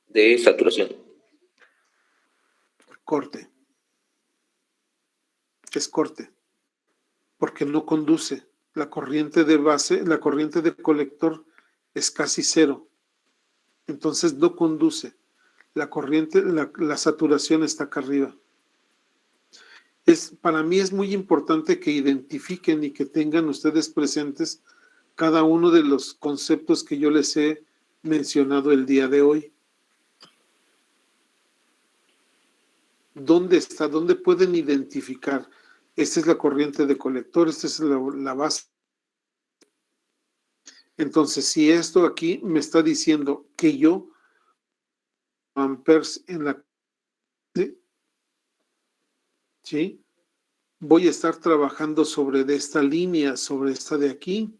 De saturación. Corte. Es corte. Porque no conduce. La corriente de base, la corriente de colector es casi cero. Entonces no conduce. La corriente, la saturación está acá arriba. Para mí es muy importante que identifiquen y que tengan ustedes presentes cada uno de los conceptos que yo les he mencionado el día de hoy. ¿Dónde está? ¿Dónde pueden identificar? Esta es la corriente de colector, esta es la base. Entonces, si esto aquí me está diciendo que yo, amperes en la... ¿sí? Voy a estar trabajando sobre de esta línea, sobre esta de aquí,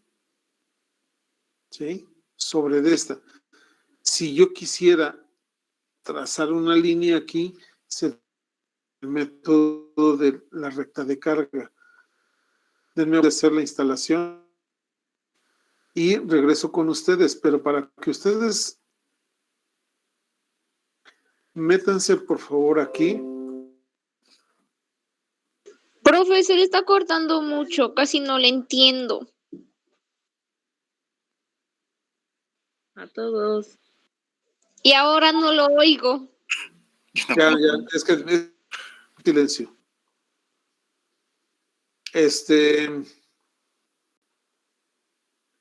¿sí? Sobre de esta. Si yo quisiera trazar una línea aquí, se el método de la recta de carga. Denme de hacer la instalación y regreso con ustedes, pero para que ustedes métanse por favor aquí. Profe, se le está cortando mucho, casi no le entiendo. A todos. Y ahora no lo oigo. Ya, es que es silencio.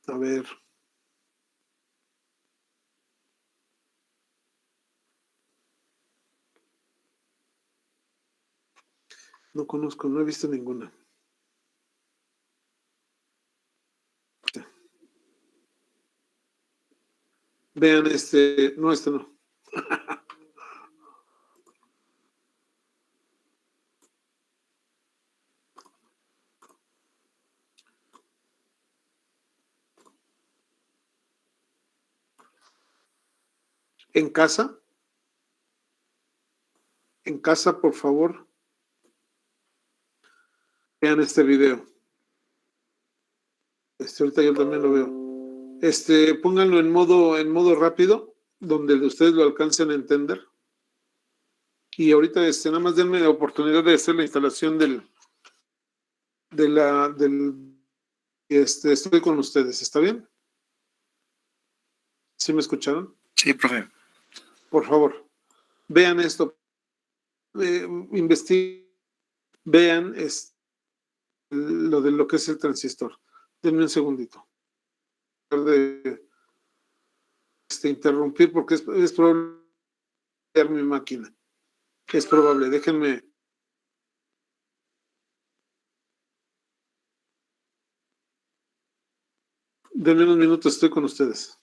A ver. No conozco, no he visto ninguna. Vean, no, no. En casa, por favor, vean este video. Ahorita yo también lo veo. Pónganlo en modo rápido, donde ustedes lo alcancen a entender. Y ahorita nada más denme la oportunidad de hacer la instalación estoy con ustedes, ¿está bien? ¿Sí me escucharon? Sí, profe. Por favor, vean esto, investiguen, vean lo que es el transistor. Denme un segundito. De interrumpir porque es probable mi máquina. Es probable, déjenme. Denme unos minutos, estoy con ustedes.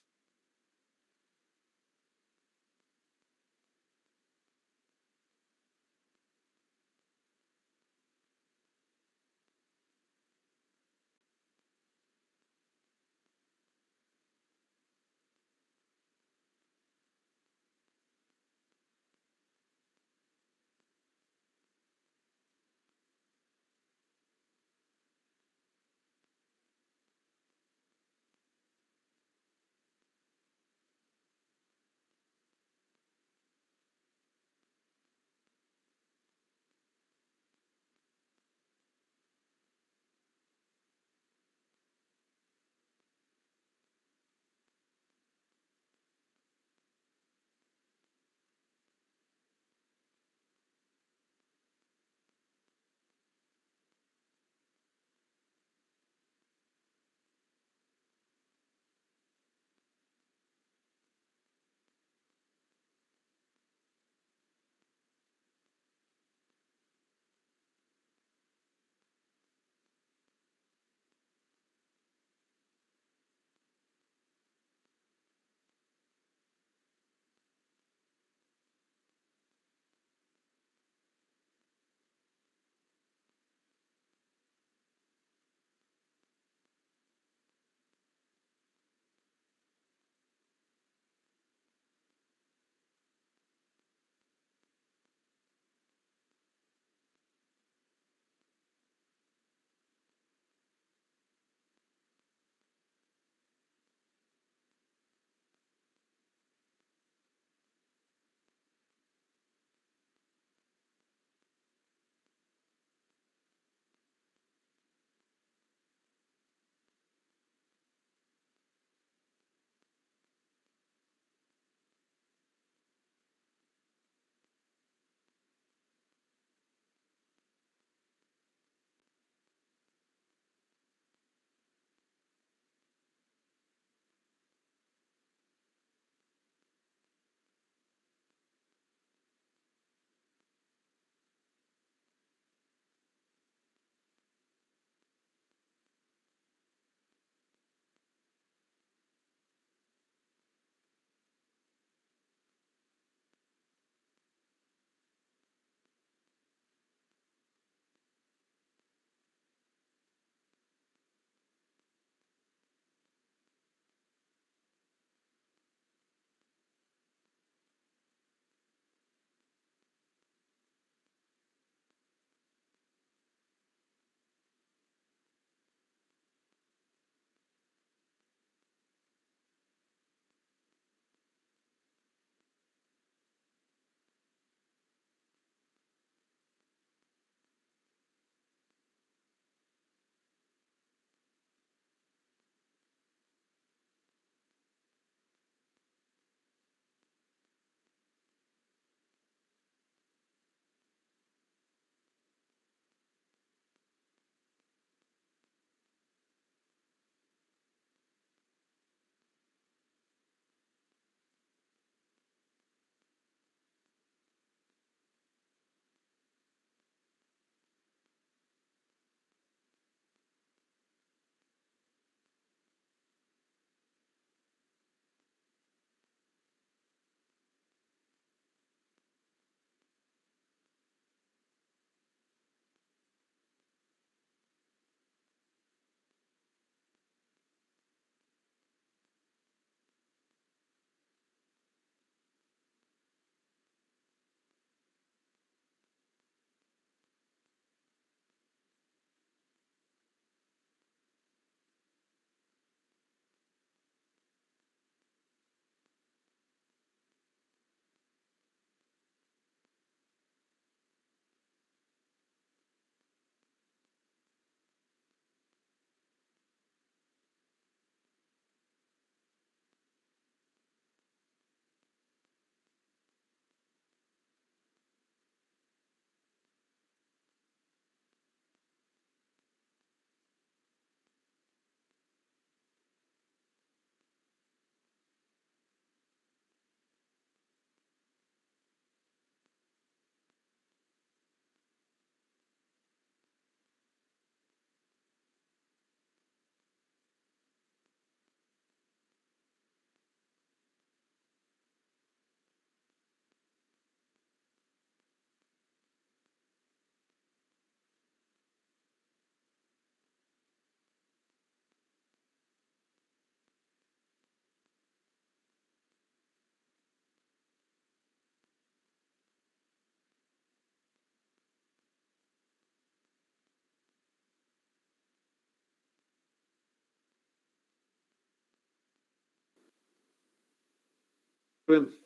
¿Ven?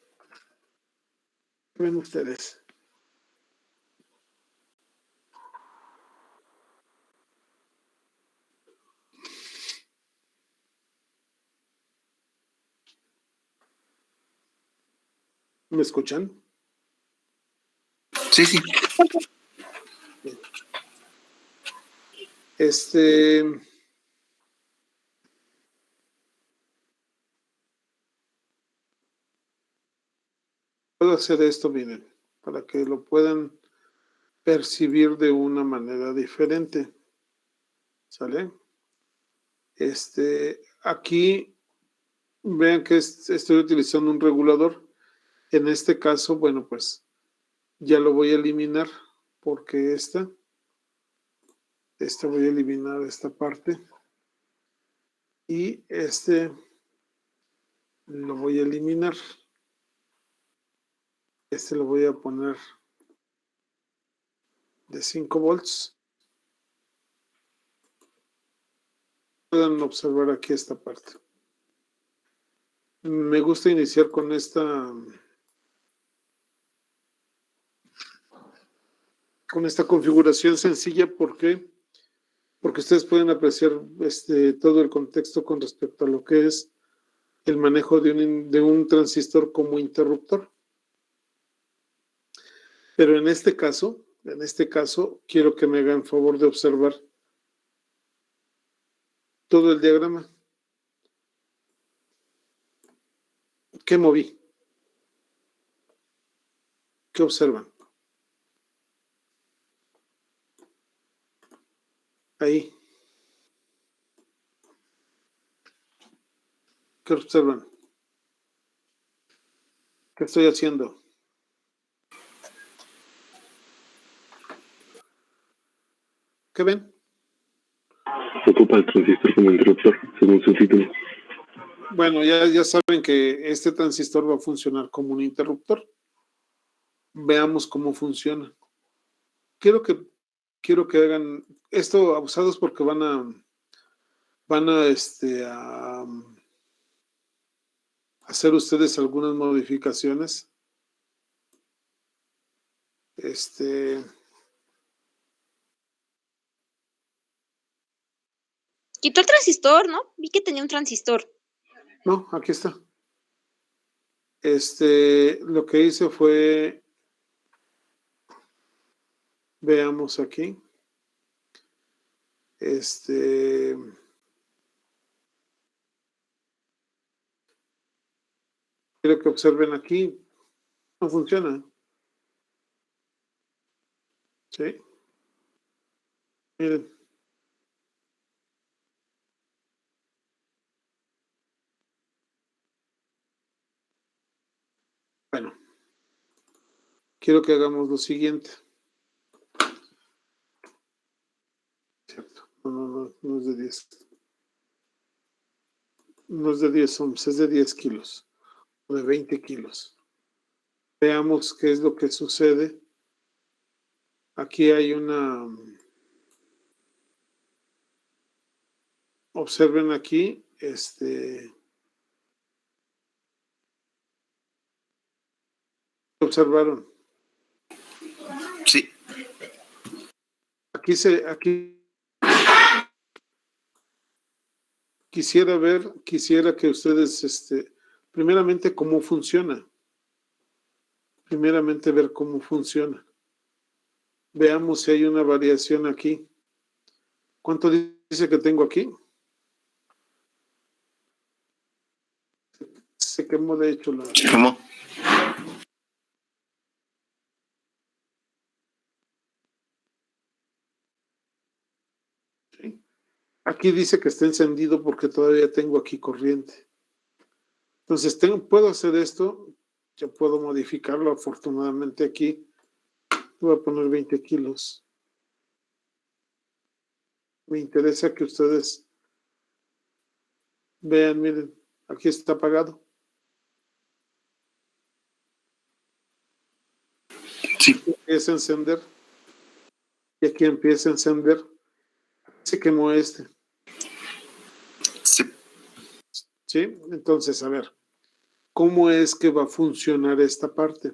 ¿Qué ven ustedes? ¿Me escuchan? Sí, sí. Puedo hacer esto, miren, para que lo puedan percibir de una manera diferente. ¿Sale? Aquí vean que estoy utilizando un regulador. En este caso, bueno, pues ya lo voy a eliminar porque voy a eliminar esta parte y lo voy a eliminar. Lo voy a poner de 5 volts. Pueden observar aquí esta parte. Me gusta iniciar con esta configuración sencilla. ¿Por qué? Porque ustedes pueden apreciar todo el contexto con respecto a lo que es el manejo de un transistor como interruptor. Pero en este caso, quiero que me hagan favor de observar todo el diagrama. ¿Qué moví? ¿Qué observan? Ahí. ¿Qué observan? ¿Qué estoy haciendo? ¿Qué ven? Se ocupa el transistor como interruptor, según su título. Bueno, ya saben que este transistor va a funcionar como un interruptor. Veamos cómo funciona. Quiero que hagan esto abusados porque van a hacer ustedes algunas modificaciones. Quitó el transistor, ¿no? Vi que tenía un transistor. No, aquí está. Lo que hice fue, veamos aquí. Quiero que observen aquí. No funciona. ¿Sí? Miren. Bueno. Quiero que hagamos lo siguiente. Cierto. No es de 10. No es de 10 ohms, es de 10 kilos. O de 20 kilos. Veamos qué es lo que sucede. Aquí hay observen aquí, ¿observaron? Sí. Aquí quisiera que ustedes, primeramente, cómo funciona. Primeramente, ver cómo funciona. Veamos si hay una variación aquí. ¿Cuánto dice que tengo aquí? Se quemó, de hecho, Se quemó. ¿Sí? Aquí dice que está encendido porque todavía tengo aquí corriente. Entonces, puedo hacer esto. Ya puedo modificarlo. Afortunadamente aquí voy a poner 20 kilos. Me interesa que ustedes vean, miren, aquí está apagado. Sí. Empieza a encender. Y aquí empieza a encender. Se quemó Sí. ¿Sí? Entonces, a ver, ¿cómo es que va a funcionar esta parte?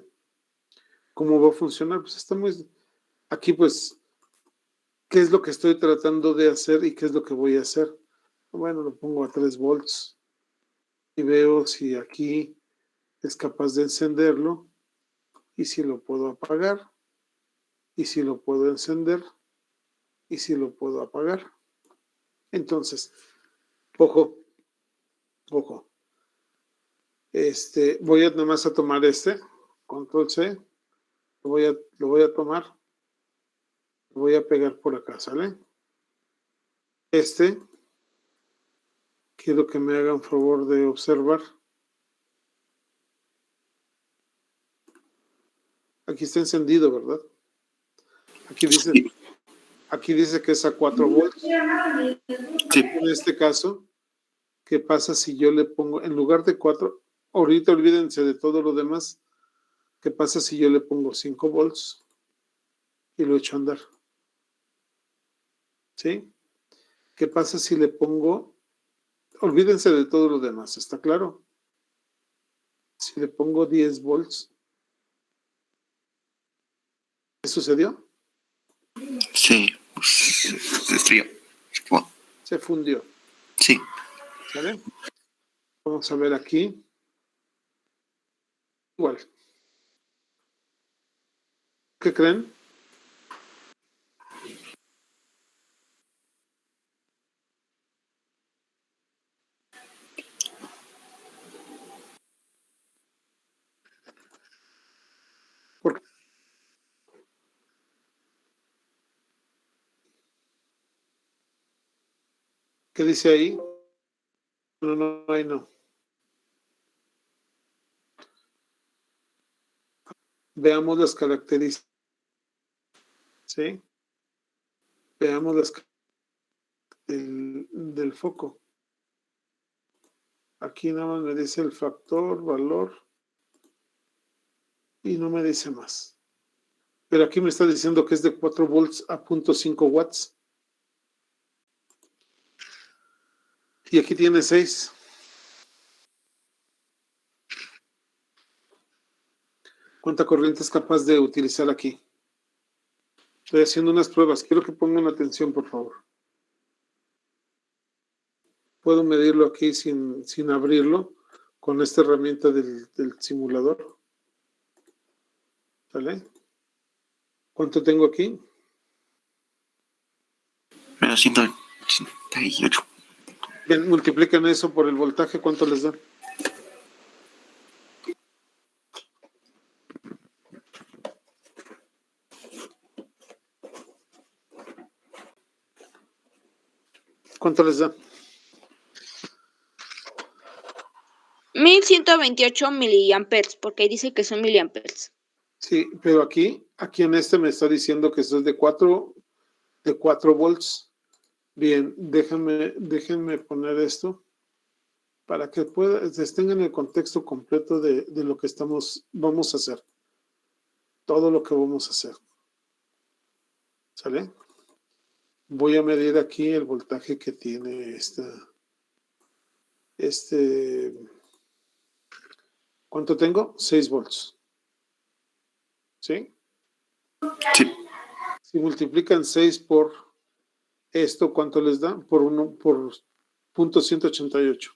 ¿Cómo va a funcionar? Pues está muy... Aquí pues, ¿qué es lo que estoy tratando de hacer y qué es lo que voy a hacer? Bueno, lo pongo a 3 volts y veo si aquí es capaz de encenderlo y si lo puedo apagar y si lo puedo encender y si lo puedo apagar. Entonces, ojo, voy a nada más a tomar control C, lo voy a tomar, lo voy a pegar por acá, ¿sale? Quiero que me hagan favor de observar. Aquí está encendido, ¿verdad? Aquí dice que es a 4 volts. Sí. En este caso, ¿qué pasa si yo le pongo, en lugar de 4, ahorita olvídense de todo lo demás, ¿qué pasa si yo le pongo 5 volts y lo echo a andar? ¿Sí? ¿Qué pasa si le pongo, olvídense de todo lo demás, ¿está claro? Si le pongo 10 volts, ¿qué sucedió? Sí, pues, se estrelló. Se fundió. Sí. ¿Sale? Vamos a ver aquí. Igual. ¿Qué creen? ¿Por qué? ¿Qué dice ahí? No, ahí no. Veamos las características. ¿Sí? Veamos las del foco. Aquí nada más me dice el factor, valor, y no me dice más. Pero aquí me está diciendo que es de 4 volts a 0.5 watts. Y aquí tiene 6. ¿Cuánta corriente es capaz de utilizar aquí? Estoy haciendo unas pruebas. Quiero que pongan atención, por favor. Puedo medirlo aquí sin abrirlo con esta herramienta del simulador. ¿Vale? ¿Cuánto tengo aquí? Menos 188. Bien, multiplican eso por el voltaje. ¿Cuánto les da? ¿Cuánto les da? 1128 miliamperes, porque ahí dice que son miliamperes. Sí, pero aquí en me está diciendo que esto es de 4 volts. Bien, déjenme poner esto para que tengan el contexto completo de lo que vamos a hacer. Todo lo que vamos a hacer. ¿Sale? Voy a medir aquí el voltaje que tiene ¿cuánto tengo? 6 volts. ¿Sí? Sí. Si multiplican 6 por esto, ¿cuánto les da? Por 0.188.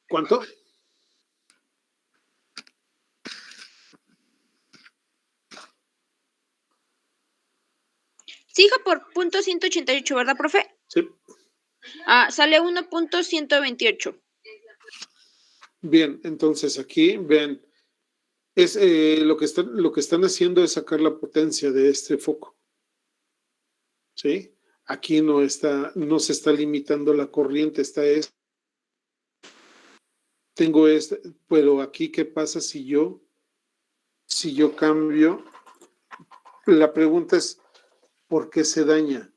¿Cuánto? Sí, hija, por 0.188, ¿verdad, profe? Sí. Sale 1.128. Bien, entonces aquí, vean, es lo que están haciendo es sacar la potencia de este foco. ¿Sí? Aquí no se está limitando la corriente, tengo pero aquí, ¿qué pasa si yo cambio? La pregunta es, ¿por qué se daña?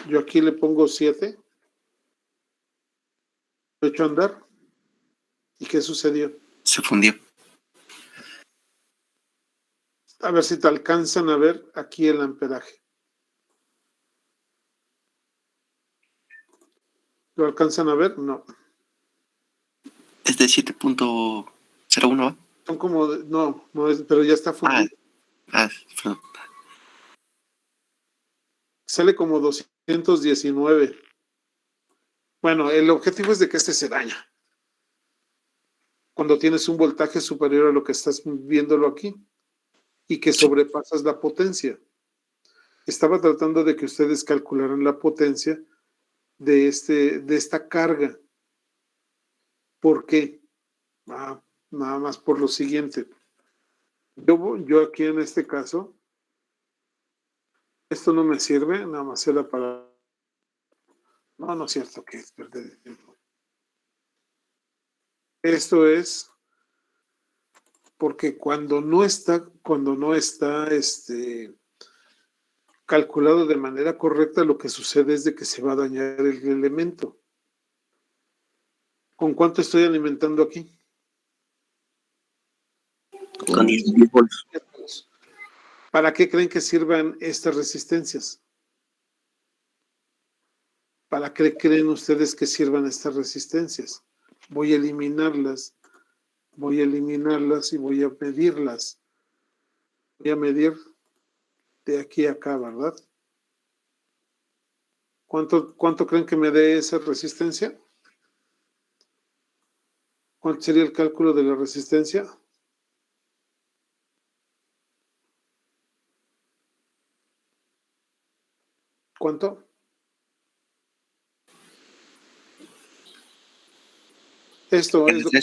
Yo aquí le pongo 7, lo echó a andar. ¿Y qué sucedió? Se fundió. A ver si te alcanzan a ver aquí el amperaje. ¿Lo alcanzan a ver? No. Es de 7.01, ¿va? Son como, no es, pero ya está fundido. Perdón. Sale como 219. Bueno, el objetivo es de que este se daña. Cuando tienes un voltaje superior a lo que estás viéndolo aquí y que sobrepasas la potencia. Estaba tratando de que ustedes calcularan la potencia de esta carga. ¿Por qué? Nada más por lo siguiente. Yo aquí en este caso, esto no me sirve, nada más era para... No es cierto que es perder el tiempo. Esto es porque cuando no está calculado de manera correcta, lo que sucede es de que se va a dañar el elemento. ¿Con cuánto estoy alimentando aquí? Con 10 volts. ¿Para qué creen que sirvan estas resistencias? ¿Para qué creen ustedes que sirvan estas resistencias? Voy a eliminarlas y voy a medirlas. Voy a medir de aquí a acá, ¿verdad? ¿Cuánto creen que me dé esa resistencia? ¿Cuánto sería el cálculo de la resistencia? ¿Cuánto? Esto es lo que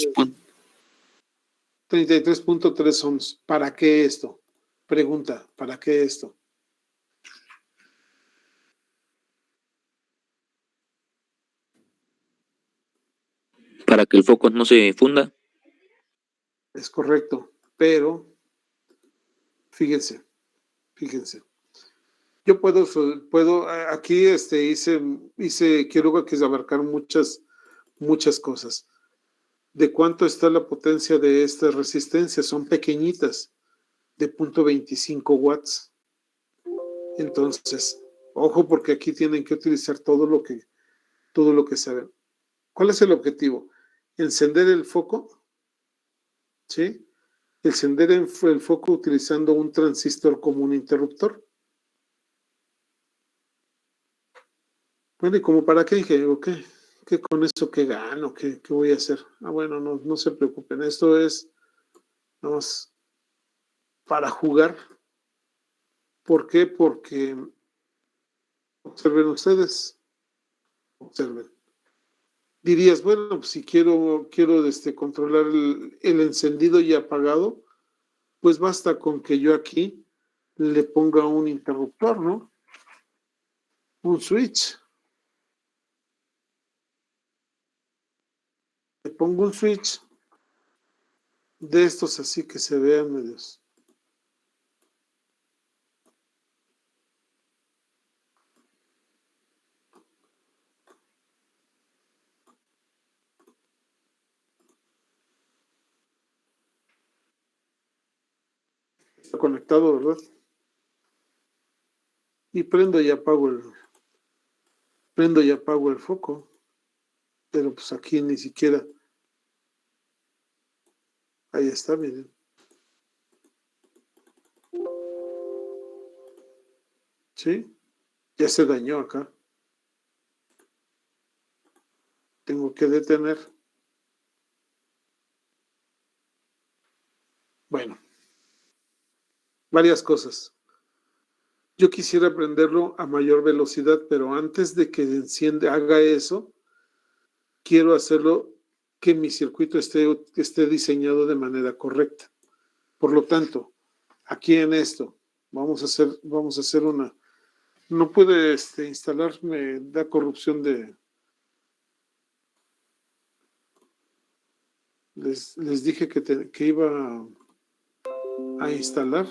33.3 ohms. ¿Para qué esto? Pregunta, ¿para qué esto? Para que el foco no se funda. Es correcto, pero fíjense. Yo puedo aquí quiero que abarcar muchas cosas. ¿De cuánto está la potencia de estas resistencias? Son pequeñitas, de 0.25 watts. Entonces, ojo, porque aquí tienen que utilizar todo lo que saben. ¿Cuál es el objetivo? Encender el foco, ¿sí? Encender el foco utilizando un transistor como un interruptor. Bueno, ¿y como para qué, ingeniero? ¿Qué con eso qué gano? ¿Qué voy a hacer? Bueno, no se preocupen. Esto es vamos, para jugar. ¿Por qué? Porque observen ustedes. Observen. Dirías, bueno, pues si quiero controlar el encendido y apagado, pues basta con que yo aquí le ponga un interruptor, ¿no? Un switch. Le pongo un switch de estos así que se vean medios. Está conectado, ¿verdad? Y prendo y apago el foco. Pero pues aquí ni siquiera. Ahí está, miren. ¿Sí? Ya se dañó acá. Tengo que detener. Bueno, varias cosas. Yo quisiera prenderlo a mayor velocidad, pero antes de que haga eso, quiero hacerlo que mi circuito esté diseñado de manera correcta. Por lo tanto, aquí en esto, vamos a hacer una. No puede instalarme, da corrupción de. Les dije que iba a instalar.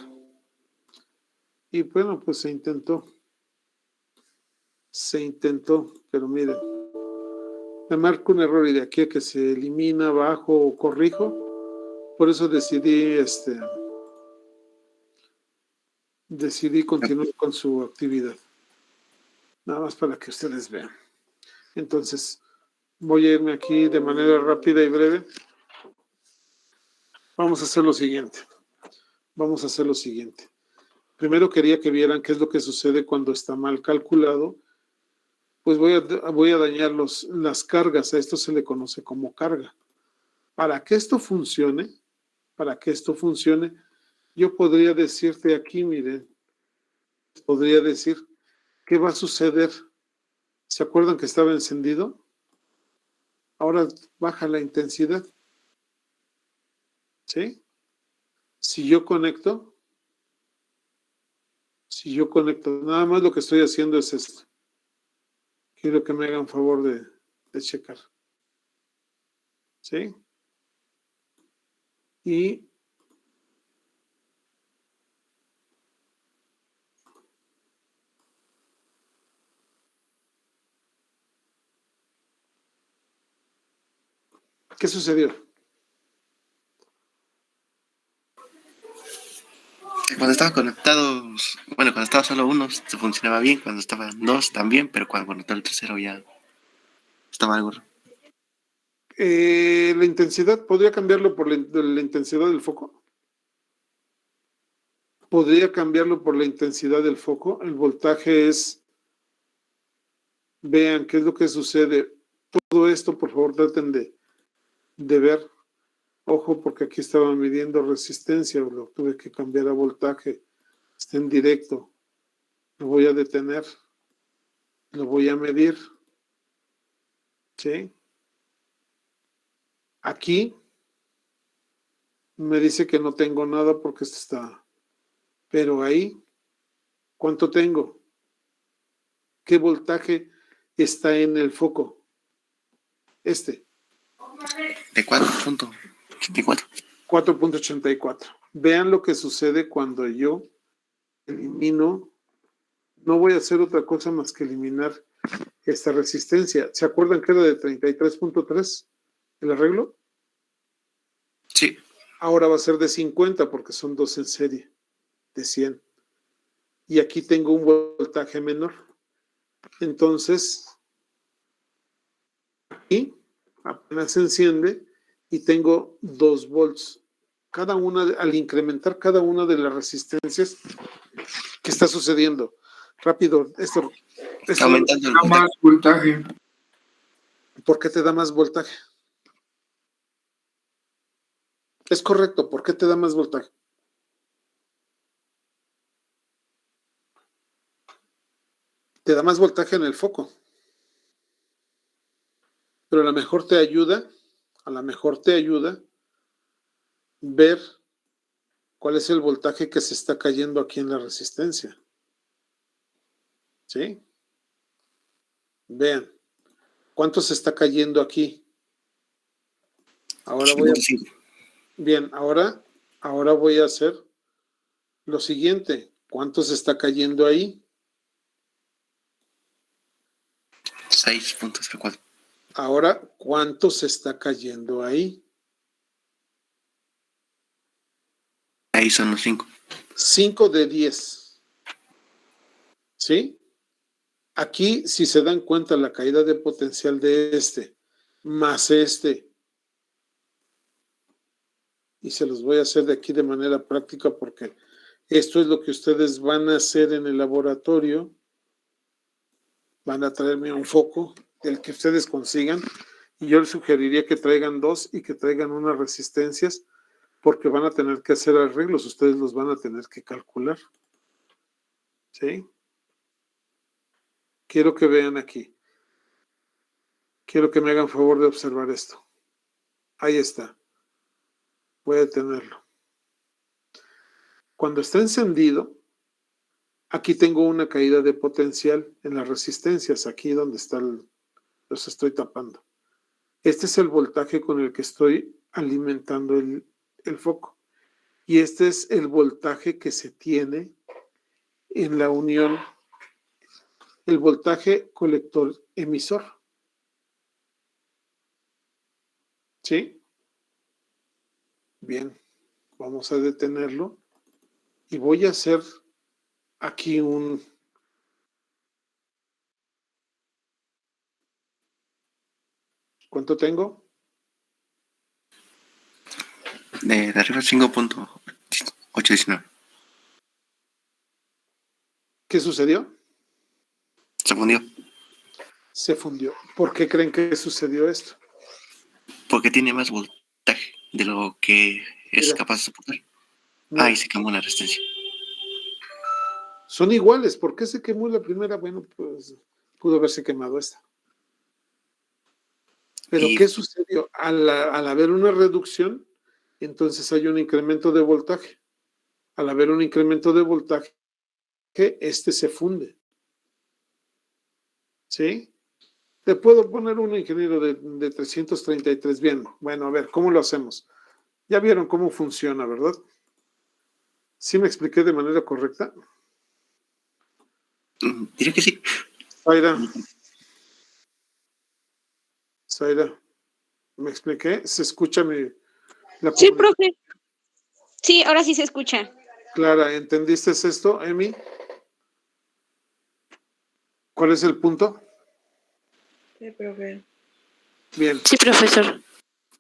Y bueno, pues se intentó, pero miren, me marco un error y de aquí a que se elimina, bajo o corrijo. Por eso decidí continuar con su actividad. Nada más para que ustedes vean. Entonces, voy a irme aquí de manera rápida y breve. Vamos a hacer lo siguiente. Primero quería que vieran qué es lo que sucede cuando está mal calculado. Pues voy a dañar las cargas. A esto se le conoce como carga. Para que esto funcione, yo podría decirte aquí, miren, podría decir qué va a suceder. ¿Se acuerdan que estaba encendido? Ahora baja la intensidad. ¿Sí? Si yo conecto, nada más lo que estoy haciendo es esto. Quiero que me hagan favor de checar. ¿Sí? Y ¿qué sucedió? Cuando estaba conectados, bueno, cuando estaba solo uno, se funcionaba bien, cuando estaban dos también, pero cuando estaba el tercero ya estaba algo. La intensidad, ¿podría cambiarlo por la intensidad del foco? ¿Podría cambiarlo por la intensidad del foco? El voltaje es... Vean qué es lo que sucede. Todo esto, por favor, traten de ver. Ojo, porque aquí estaba midiendo resistencia, lo tuve que cambiar a voltaje. Está en directo. Lo voy a detener. Lo voy a medir. ¿Sí? Aquí me dice que no tengo nada porque esto está. Pero ahí, ¿cuánto tengo? ¿Qué voltaje está en el foco? De 4.84. 4.84. Vean lo que sucede cuando yo elimino. No voy a hacer otra cosa más que eliminar esta resistencia. ¿Se acuerdan que era de 33.3 el arreglo? Sí. Ahora va a ser de 50 porque son dos en serie, de 100. Y aquí tengo un voltaje menor. Entonces, aquí apenas se enciende y tengo 2 volts. Cada una, al incrementar cada una de las resistencias, ¿qué está sucediendo? Rápido, esto Está aumentando el Da más voltaje. ¿Por qué te da más voltaje? Es correcto, ¿por qué te da más voltaje? Te da más voltaje en el foco. Pero a lo mejor te ayuda ver cuál es el voltaje que se está cayendo aquí en la resistencia. ¿Sí? Vean, ¿cuánto se está cayendo aquí? Ahora voy a... Bien, ahora voy a hacer lo siguiente. ¿Cuánto se está cayendo ahí? 6.04. Ahora, ¿cuánto se está cayendo ahí? Ahí son los 5. 5 de 10. ¿Sí? Aquí, si se dan cuenta, la caída de potencial de más y se los voy a hacer de aquí de manera práctica porque esto es lo que ustedes van a hacer en el laboratorio. Van a traerme un foco, el que ustedes consigan, y yo les sugeriría que traigan 2 y que traigan unas resistencias porque van a tener que hacer arreglos, ustedes los van a tener que calcular. ¿Sí? Quiero que vean aquí. Quiero que me hagan favor de observar esto. Ahí está. Voy a detenerlo. Cuando está encendido, aquí tengo una caída de potencial en las resistencias, aquí donde está los estoy tapando. Este es el voltaje con el que estoy alimentando el foco. Y este es el voltaje que se tiene en la unión, el voltaje colector emisor. ¿Sí? Bien, vamos a detenerlo y voy a hacer aquí un... ¿Cuánto tengo? De arriba 5.819. ¿Qué sucedió? Se fundió. Se fundió. ¿Por qué creen que sucedió esto? Porque tiene más voltaje de lo que es Mira. capaz de soportar. No, Ahí se quemó la resistencia. son iguales. ¿Por qué se quemó la primera? Bueno, pues pudo haberse quemado esta. Pero Y ¿qué sucedió? Al haber una reducción, entonces hay un incremento de voltaje. Al haber un incremento de voltaje, este se funde. ¿Sí? Te puedo poner un ingeniero de 333. Bien, bueno, a ver, ¿cómo lo hacemos? Ya vieron cómo funciona, ¿verdad? ¿Sí me expliqué de manera correcta? diría que sí. Zaira, ¿me expliqué? ¿Se escucha la Sí, comunicación? profe. Sí, ahora sí se escucha. Clara, ¿entendiste esto, Emi? ¿Cuál es el punto? Sí, profe. Bien, Sí, profesor.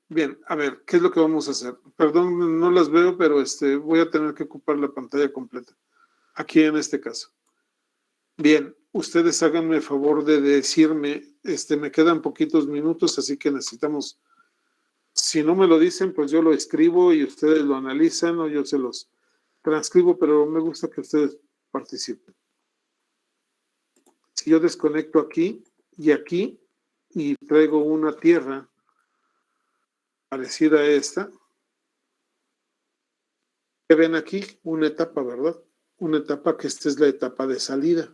bien. A ver, ¿qué es lo que vamos a hacer? Perdón, no las veo, pero voy a tener que ocupar la pantalla completa. Aquí en este caso. Bien, ustedes háganme el favor de decirme, me quedan poquitos minutos, así que necesitamos, si no me lo dicen, pues yo lo escribo y ustedes lo analizan o yo se los transcribo, pero me gusta que ustedes participen. Si yo desconecto aquí y traigo una tierra parecida a esta, ¿qué ven aquí? Una etapa, ¿verdad? Una etapa que esta es la etapa de salida.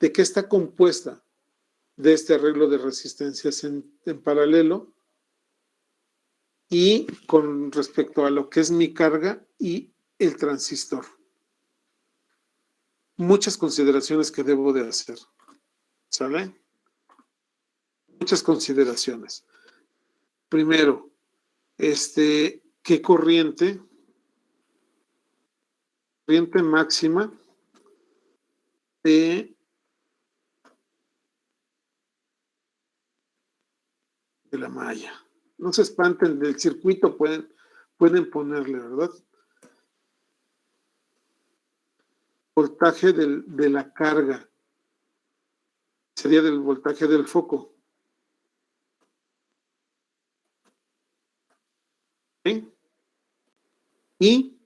¿De qué está compuesta? De este arreglo de resistencias en paralelo y con respecto a lo que es mi carga y el transistor. Muchas consideraciones que debo de hacer. ¿Sale? Muchas consideraciones. Primero, ¿qué corriente máxima de la malla? No se espanten del circuito, pueden ponerle, ¿verdad? Voltaje de la carga. Sería del voltaje del foco. ¿Sí? Y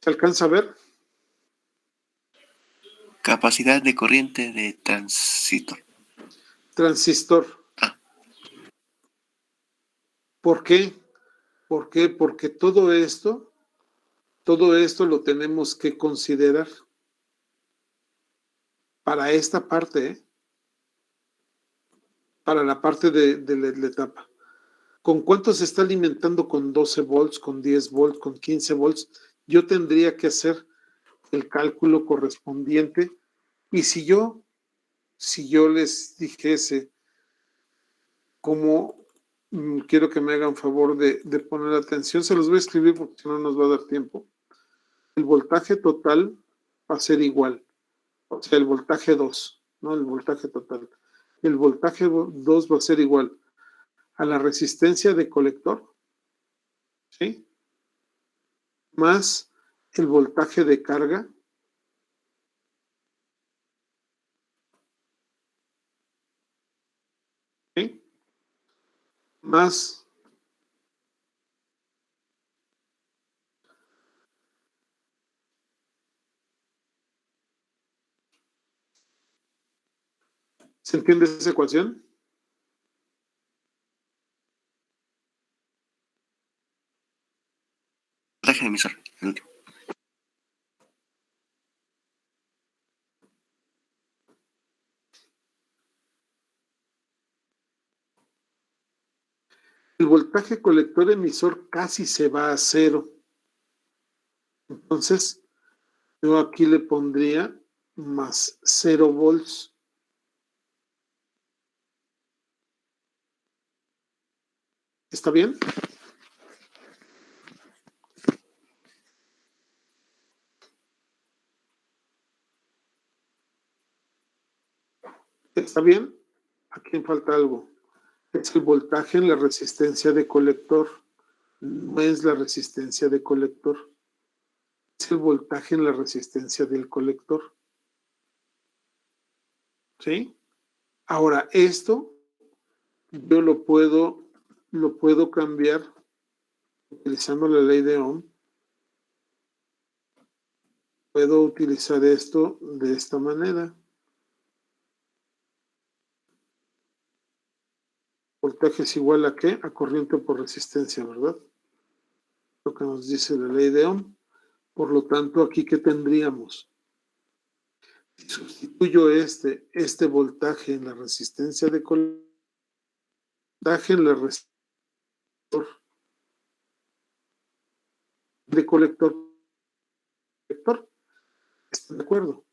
¿se alcanza a ver? Capacidad de corriente de transistor. Transistor. ¿Por qué? ¿Por qué? Porque todo esto lo tenemos que considerar para esta parte, ¿eh? Para la parte de la etapa. ¿Con cuánto se está alimentando? Con 12 volts, con 10 volts, con 15 volts. Yo tendría que hacer el cálculo correspondiente. Y si yo les dijese cómo, quiero que me hagan favor de poner atención, se los voy a escribir porque si no nos va a dar tiempo. El voltaje total va a ser igual. O sea, el voltaje 2, ¿no? El voltaje total. El voltaje 2 va a ser igual a la resistencia de colector, ¿sí? Más el voltaje de carga, ¿sí? Más ¿se entiende esa ecuación? Voltaje de emisor, el último. El voltaje colector emisor casi se va a cero. Entonces, yo aquí le pondría más 0 volts. ¿Está bien? ¿Está bien? Aquí falta algo. Es el voltaje en la resistencia de colector. No es la resistencia de colector. Es el voltaje en la resistencia del colector. ¿Sí? Ahora, esto yo lo puedo cambiar utilizando la ley de Ohm. Puedo utilizar esto de esta manera. Voltaje es igual a ¿qué? A corriente por resistencia, ¿verdad? Lo que nos dice la ley de Ohm. Por lo tanto, aquí ¿qué tendríamos? Si sustituyo este voltaje en la resistencia de colector, en la resistencia de colector, ¿están de acuerdo?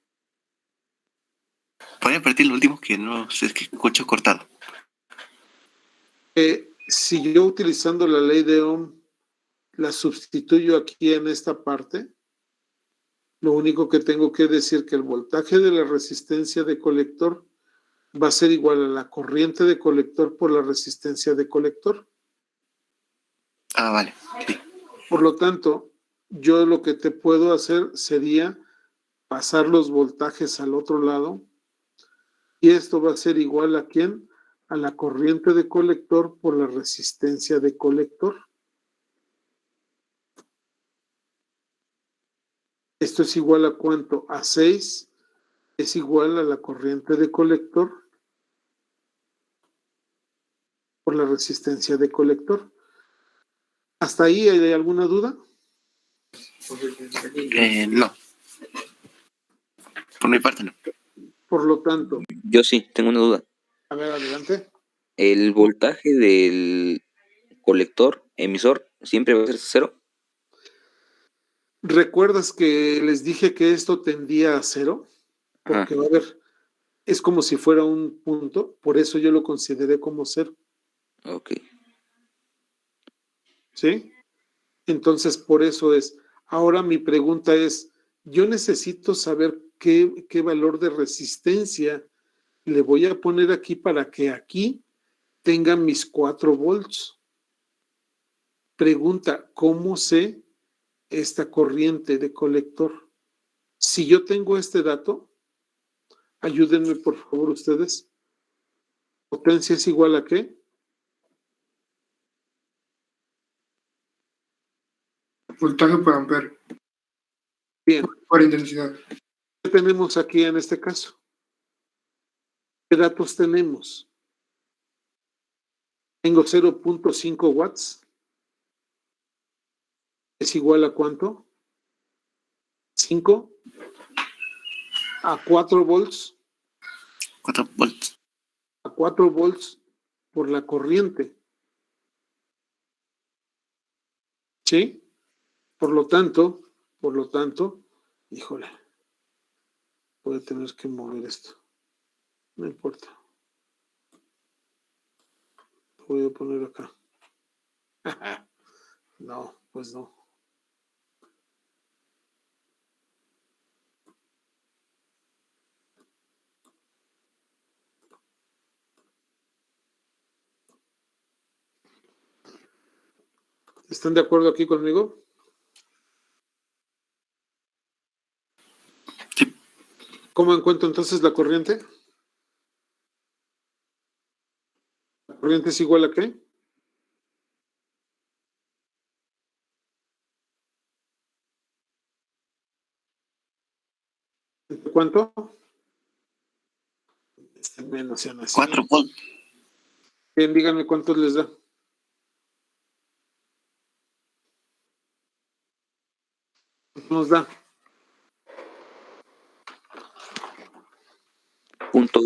Voy a repetir lo último que no sé, es que escucho cortado. Si yo utilizando la ley de Ohm la sustituyo aquí en esta parte, lo único que tengo que decir que el voltaje de la resistencia de colector va a ser igual a la corriente de colector por la resistencia de colector. Ah, vale. Sí. Por lo tanto, yo lo que te puedo hacer sería pasar los voltajes al otro lado y esto va a ser igual a ¿quién? A la corriente de colector por la resistencia de colector. Esto es igual a ¿cuánto? A 6 es igual a la corriente de colector por la resistencia de colector. ¿Hasta ahí hay alguna duda? No. Por mi parte no. Por lo tanto, Yo sí, tengo una duda. a ver, adelante. ¿El voltaje del colector emisor siempre va a ser 0? ¿Recuerdas que les dije que esto tendía a 0? Porque, Ajá. a ver, es como si fuera un punto, por eso yo lo consideré como 0. Ok. ¿Sí? Entonces, por eso es. Ahora mi pregunta es, yo necesito saber qué valor de resistencia le voy a poner aquí para que aquí tenga mis 4 volts. Pregunta, ¿cómo sé esta corriente de colector? Si yo tengo este dato, ayúdenme por favor ustedes. ¿Potencia es igual a qué? Voltaje por ampere. Bien. Por intensidad. ¿Qué tenemos aquí en este caso? ¿Qué datos tenemos? Tengo 0.5 watts. ¿Es igual a cuánto? 5 a 4 volts. 4 volts. A 4 volts por la corriente. ¿Sí? Por lo tanto, híjole, voy a tener que mover esto. No importa. Lo voy a poner acá. No, pues no. ¿Están de acuerdo aquí conmigo? Sí. ¿Cómo encuentro entonces la corriente? ¿La corriente es igual a qué? ¿Cuánto? Menos sean así. 4 volts. Bien, díganme cuántos les da. Nos da. Punto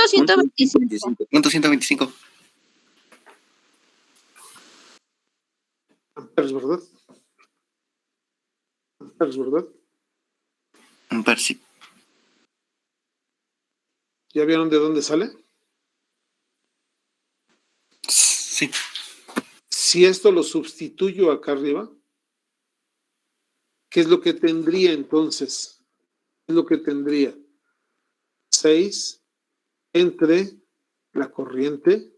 125. Punto 125. amperes, ¿verdad? Amperes, ¿verdad? Amperes, sí. ¿Ya vieron de dónde sale? Sí. Si esto lo sustituyo acá arriba, ¿qué es lo que tendría entonces? ¿Qué es lo que tendría? 6 entre la corriente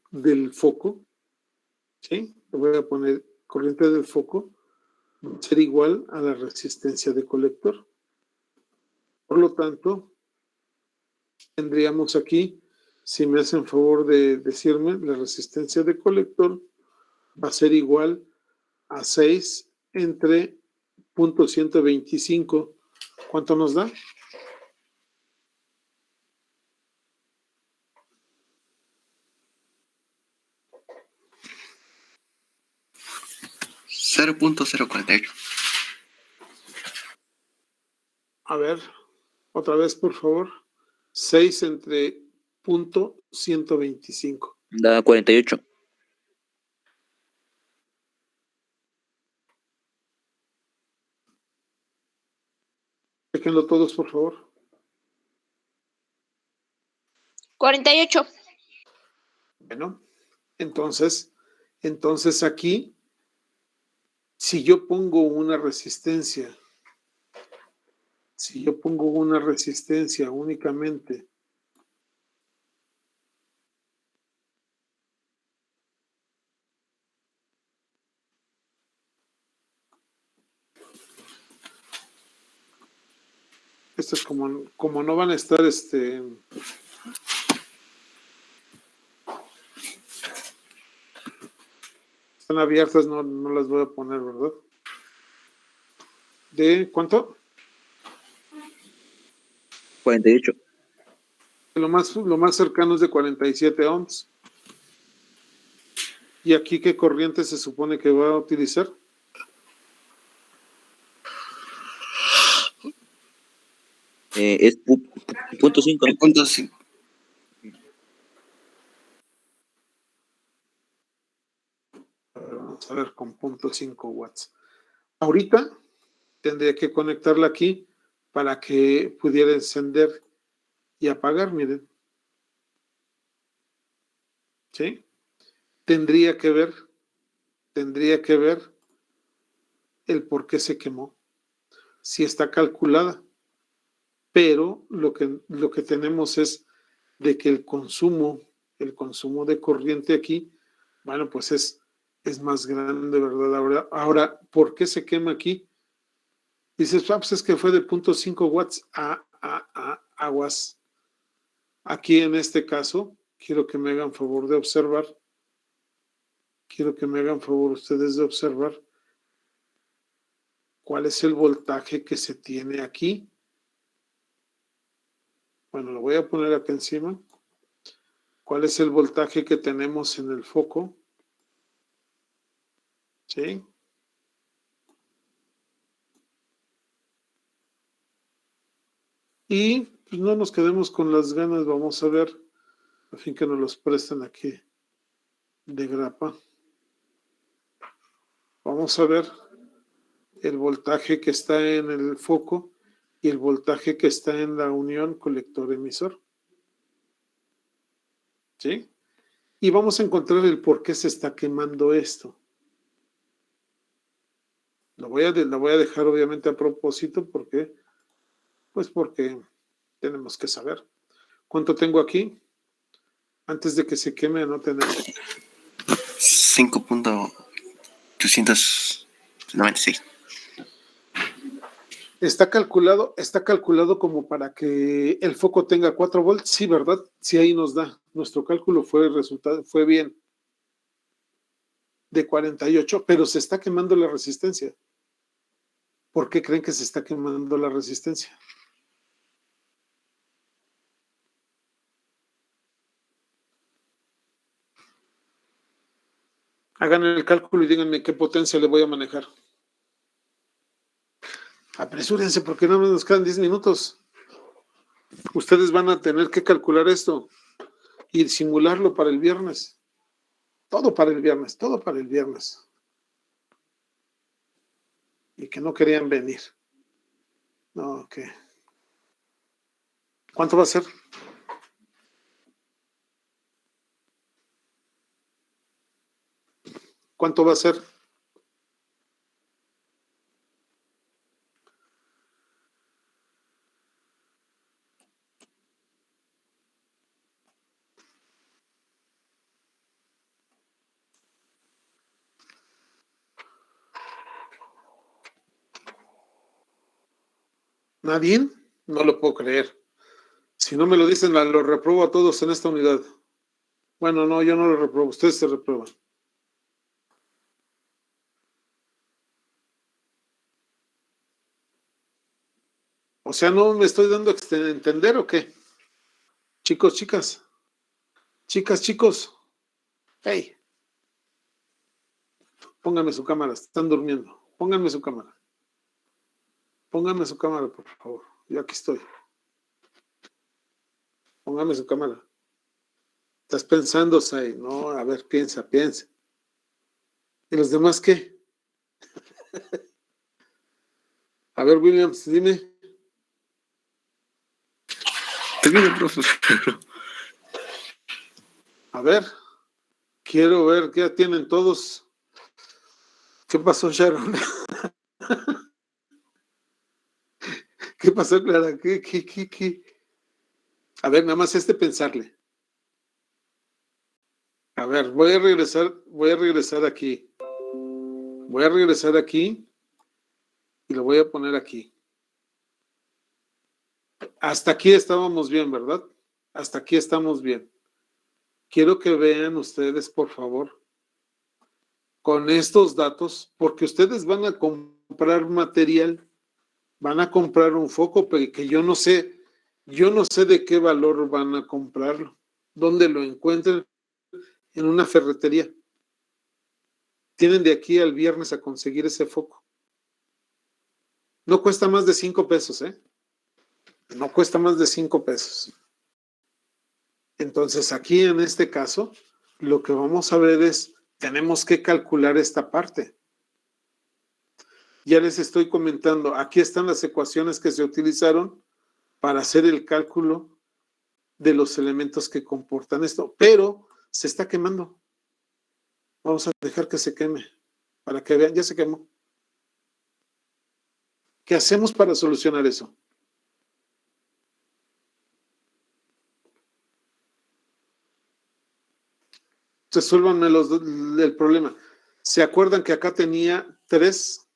del foco, ¿sí? Le voy a poner corriente del foco, va a ser igual a la resistencia de colector. Por lo tanto, tendríamos aquí, si me hacen favor de decirme, la resistencia de colector va a ser igual a 6 entre 0.125. ¿Cuánto nos da? 0.048. A ver, otra vez, por favor. 6 entre 0.125. Da 48. Chequenlo todos, por favor. 48. Bueno, entonces aquí, si yo pongo una resistencia, únicamente esto es como no van a estar están abiertas, no las voy a poner, ¿verdad? ¿De cuánto? 48. Lo más cercano es de 47 ohms. ¿Y aquí qué corriente se supone que va a utilizar? Es punto 5, ¿no? Punto 5. Vamos a ver, con 0.5 watts. Ahorita tendría que conectarla aquí para que pudiera encender y apagar, miren. ¿Sí? Tendría que ver el por qué se quemó. Si está calculada. Pero lo que tenemos es de que el consumo de corriente aquí, bueno, pues es más grande, ¿verdad? Ahora, ¿por qué se quema aquí? Dices, pues es que fue de 0.5 watts a aguas. Aquí en este caso, quiero que me hagan favor de observar. Quiero que me hagan favor ustedes de observar cuál es el voltaje que se tiene aquí. Bueno, lo voy a poner acá encima. ¿Cuál es el voltaje que tenemos en el foco? ¿Sí? Y pues no nos quedemos con las ganas, vamos a ver, a fin que nos los presten aquí de grapa. Vamos a ver el voltaje que está en el foco y el voltaje que está en la unión colector-emisor. ¿Sí? Y vamos a encontrar el por qué se está quemando esto. Lo voy a dejar obviamente a propósito porque tenemos que saber. ¿Cuánto tengo aquí? Antes de que se queme, anoten eso. 5.296. Está calculado como para que el foco tenga 4 volts, sí, ¿verdad? Sí, ahí nos da. Nuestro cálculo fue bien. De 48, pero se está quemando la resistencia. ¿Por qué creen que se está quemando la resistencia? Hagan el cálculo y díganme qué potencia le voy a manejar. Apresúrense porque no nos quedan 10 minutos. Ustedes van a tener que calcular esto y simularlo para el viernes. Todo para el viernes. y que no querían venir. No, ok. ¿Cuánto va a ser? ¿Cuánto va a ser? ¿Nadie? No lo puedo creer. Si no me lo dicen, lo repruebo a todos en esta unidad. Bueno, no, yo no lo repruebo, ustedes se reprueban. O sea, ¿no me estoy dando a entender o qué? Chicos, chicas. Chicas, chicos. Hey. Pónganme su cámara, están durmiendo. Pónganme su cámara. Pónganme su cámara, por favor. Yo aquí estoy. Póngame su cámara. Estás pensando, Sai. No, a ver, piensa. ¿Y los demás qué? A ver, Williams, dime. Termino, profe. A ver. Quiero ver qué tienen todos. ¿Qué pasó, Sharon? ¿Qué pasó, Clara? ¿Qué? A ver, nada más pensarle. A ver, voy a regresar aquí. Voy a regresar aquí y lo voy a poner aquí. Hasta aquí estábamos bien, ¿verdad? Hasta aquí estamos bien. Quiero que vean ustedes, por favor, con estos datos, porque ustedes van a comprar material, van a comprar un foco, pero que yo no sé de qué valor van a comprarlo, dónde lo encuentren, en una ferretería. Tienen de aquí al viernes a conseguir ese foco. No cuesta más de 5 pesos, ¿eh? No cuesta más de 5 pesos. Entonces, aquí en este caso, lo que vamos a ver es, tenemos que calcular esta parte. Ya les estoy comentando, aquí están las ecuaciones que se utilizaron para hacer el cálculo de los elementos que comportan esto, pero se está quemando. Vamos a dejar que se queme, para que vean, ya se quemó. ¿Qué hacemos para solucionar eso? Resuélvanme el problema. ¿Se acuerdan que acá tenía tres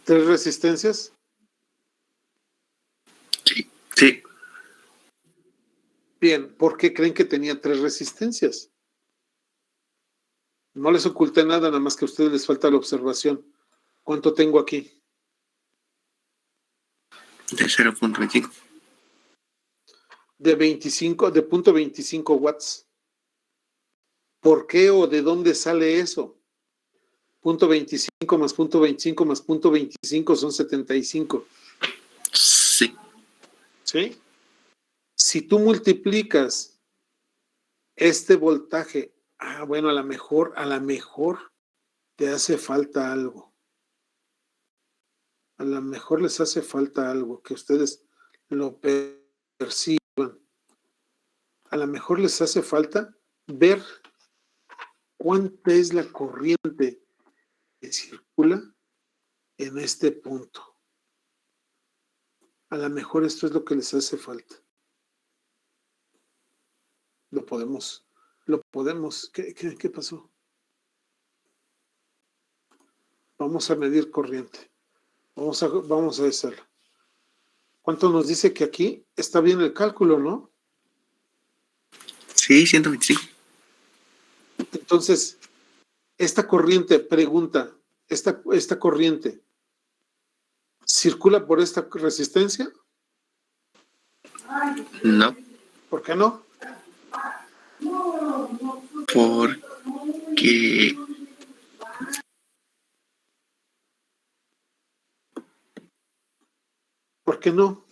resistencias? Sí. Bien, ¿por qué creen que tenía 3 resistencias? No les oculté nada, nada más que a ustedes les falta la observación. ¿Cuánto tengo aquí? De 0.25. De 0.25 watts. ¿Por qué o de dónde sale eso? 0.25 más 0.25 más 0.25 son 75. Sí. ¿Sí? Si tú multiplicas este voltaje, bueno, a lo mejor te hace falta algo. A lo mejor les hace falta algo, que ustedes lo perciban. A lo mejor les hace falta ver cuánta es la corriente que circula en este punto. A lo mejor esto es lo que les hace falta. Lo podemos. ¿Qué pasó? Vamos a medir corriente. Vamos a hacerlo. ¿Cuánto nos dice que aquí está bien el cálculo, no? Sí, 125. Entonces, esta corriente, pregunta, esta corriente, ¿circula por esta resistencia? No. ¿Por qué no? Porque ¿por qué no?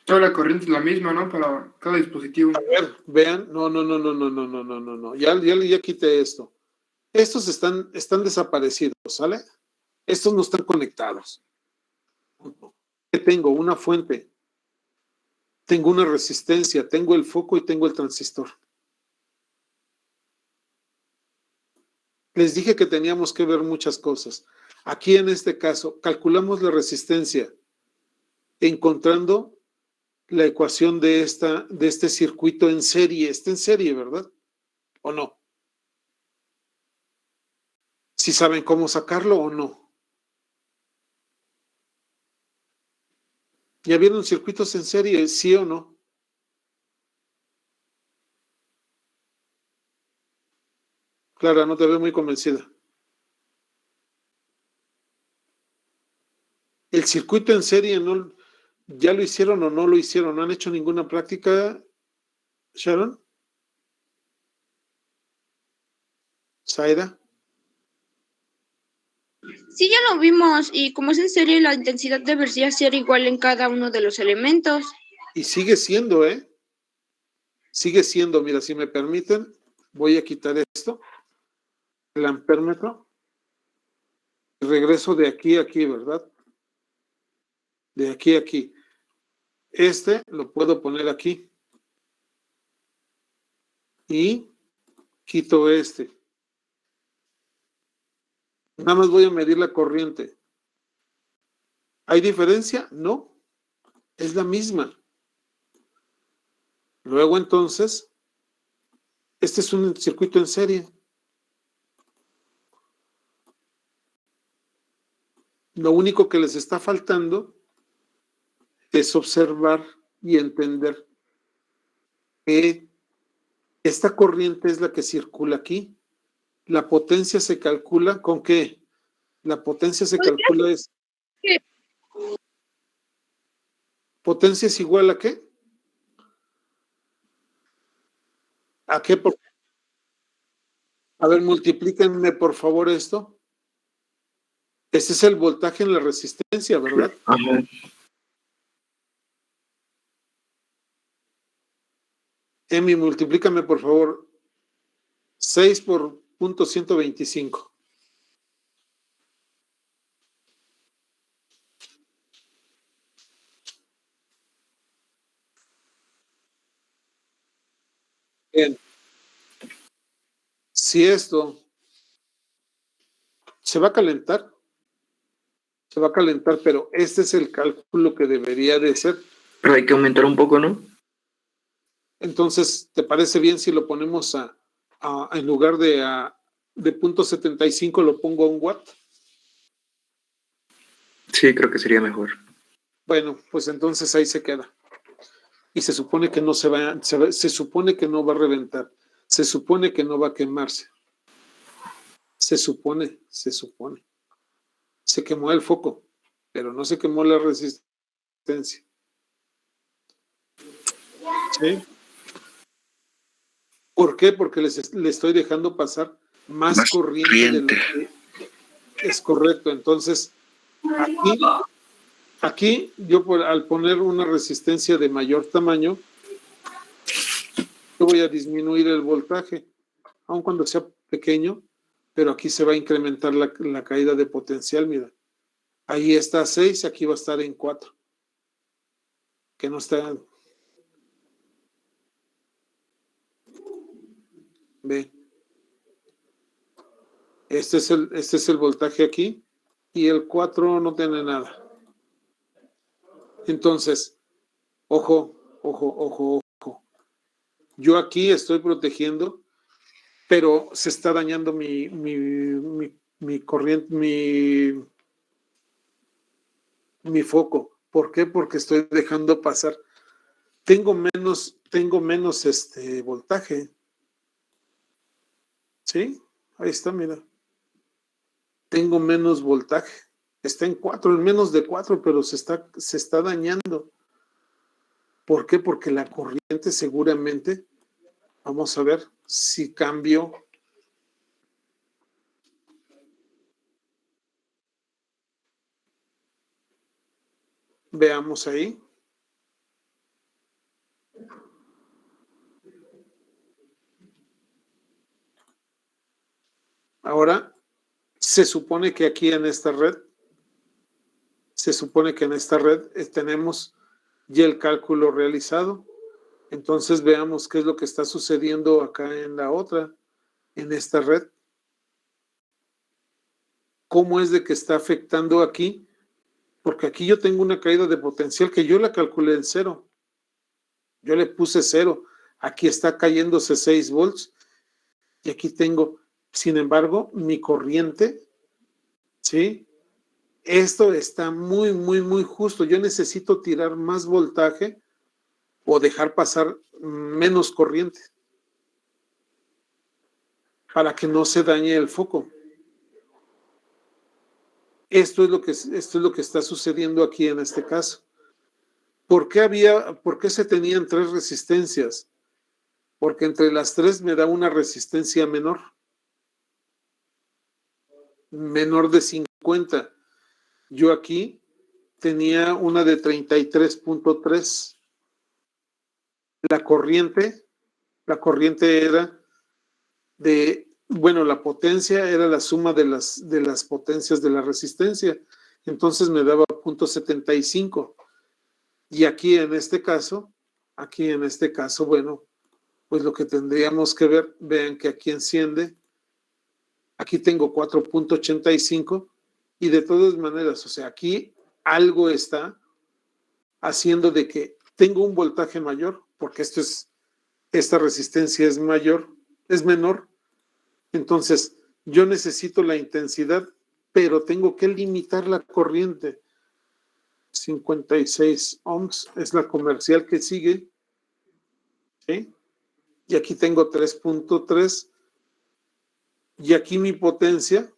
Toda la corriente es la misma, ¿no? Para cada dispositivo. A ver, vean, no. Ya quité esto. Estos están desaparecidos, ¿sale? Estos no están conectados. ¿Qué tengo? Una fuente. Tengo una resistencia, tengo el foco y tengo el transistor. Les dije que teníamos que ver muchas cosas. Aquí en este caso, calculamos la resistencia encontrando la ecuación de este circuito en serie. Está en serie, ¿verdad? ¿O no? ¿Si saben cómo sacarlo o no? ¿Ya vieron circuitos en serie, sí o no? Clara, no te veo muy convencida. El circuito en serie, ¿no? ¿Ya lo hicieron o no lo hicieron? ¿No han hecho ninguna práctica, Sharon? ¿Zaida? Sí, ya lo vimos, y como es en serie, la intensidad debería ser igual en cada uno de los elementos. Y sigue siendo, ¿eh? Sigue siendo, mira, si me permiten, voy a quitar esto, el ampérmetro, y regreso de aquí a aquí, ¿verdad? De aquí a aquí. Este lo puedo poner aquí. Y quito este. Nada más voy a medir la corriente. ¿Hay diferencia? No. Es la misma. Luego entonces, este es un circuito en serie. Lo único que les está faltando es observar y entender que esta corriente es la que circula aquí. La potencia se calcula ¿con qué? La potencia se calcula es... ¿Potencia es igual a qué? ¿A qué? A ver, multiplíquenme por favor esto. Ese es el voltaje en la resistencia, ¿verdad? Ajá. Emi, multiplícame por favor 6 por punto 125. Bien. Si esto se va a calentar, pero este es el cálculo que debería de ser. Pero hay que aumentar un poco, ¿no? Entonces, ¿te parece bien si lo ponemos en lugar de punto 75 lo pongo a 1 watt? Sí, creo que sería mejor. Bueno, pues entonces ahí se queda. Y se supone que no se supone que no va a reventar. Se supone que no va a quemarse. Se supone. Se quemó el foco, pero no se quemó la resistencia. ¿Sí? ¿Por qué? Porque le estoy dejando pasar más corriente de lo que es correcto. Entonces, aquí yo al poner una resistencia de mayor tamaño, yo voy a disminuir el voltaje, aun cuando sea pequeño, pero aquí se va a incrementar la caída de potencial, mira. Ahí está a 6, aquí va a estar en 4. Que no está... Ve. Este es el voltaje aquí y el 4 no tiene nada. Entonces, ojo. Yo aquí estoy protegiendo, pero se está dañando mi corriente, mi foco. ¿Por qué? Porque estoy dejando pasar. Tengo menos voltaje. ¿Sí? Ahí está, mira. Tengo menos voltaje. Está en 4, en menos de 4, pero se está dañando. ¿Por qué? Porque la corriente seguramente, vamos a ver si cambio. Veamos ahí. Ahora Se supone que aquí en esta red, tenemos ya el cálculo realizado. Entonces veamos qué es lo que está sucediendo acá en la otra, en esta red. ¿Cómo es de que está afectando aquí? Porque aquí yo tengo una caída de potencial que yo la calculé en 0. Yo le puse 0. Aquí está cayéndose 6 volts. Y aquí tengo, sin embargo, mi corriente, ¿sí? Esto está muy, muy, muy justo. Yo necesito tirar más voltaje o dejar pasar menos corriente para que no se dañe el foco. Esto es lo que está sucediendo aquí en este caso. ¿Por qué se tenían 3 resistencias? Porque entre las 3 me da una resistencia menor de 50. Yo aquí tenía una de 33.3. La corriente era la potencia era la suma de las potencias de la resistencia. Entonces me daba 0.75. Y aquí en este caso, bueno, pues lo que tendríamos que ver, vean que aquí enciende, aquí tengo 4.85 y de todas maneras, o sea, aquí algo está haciendo de que tengo un voltaje mayor, porque esta resistencia es menor, entonces yo necesito la intensidad, pero tengo que limitar la corriente. 56 ohms es la comercial que sigue, ¿sí? Y aquí tengo 3.3 y aquí mi potencia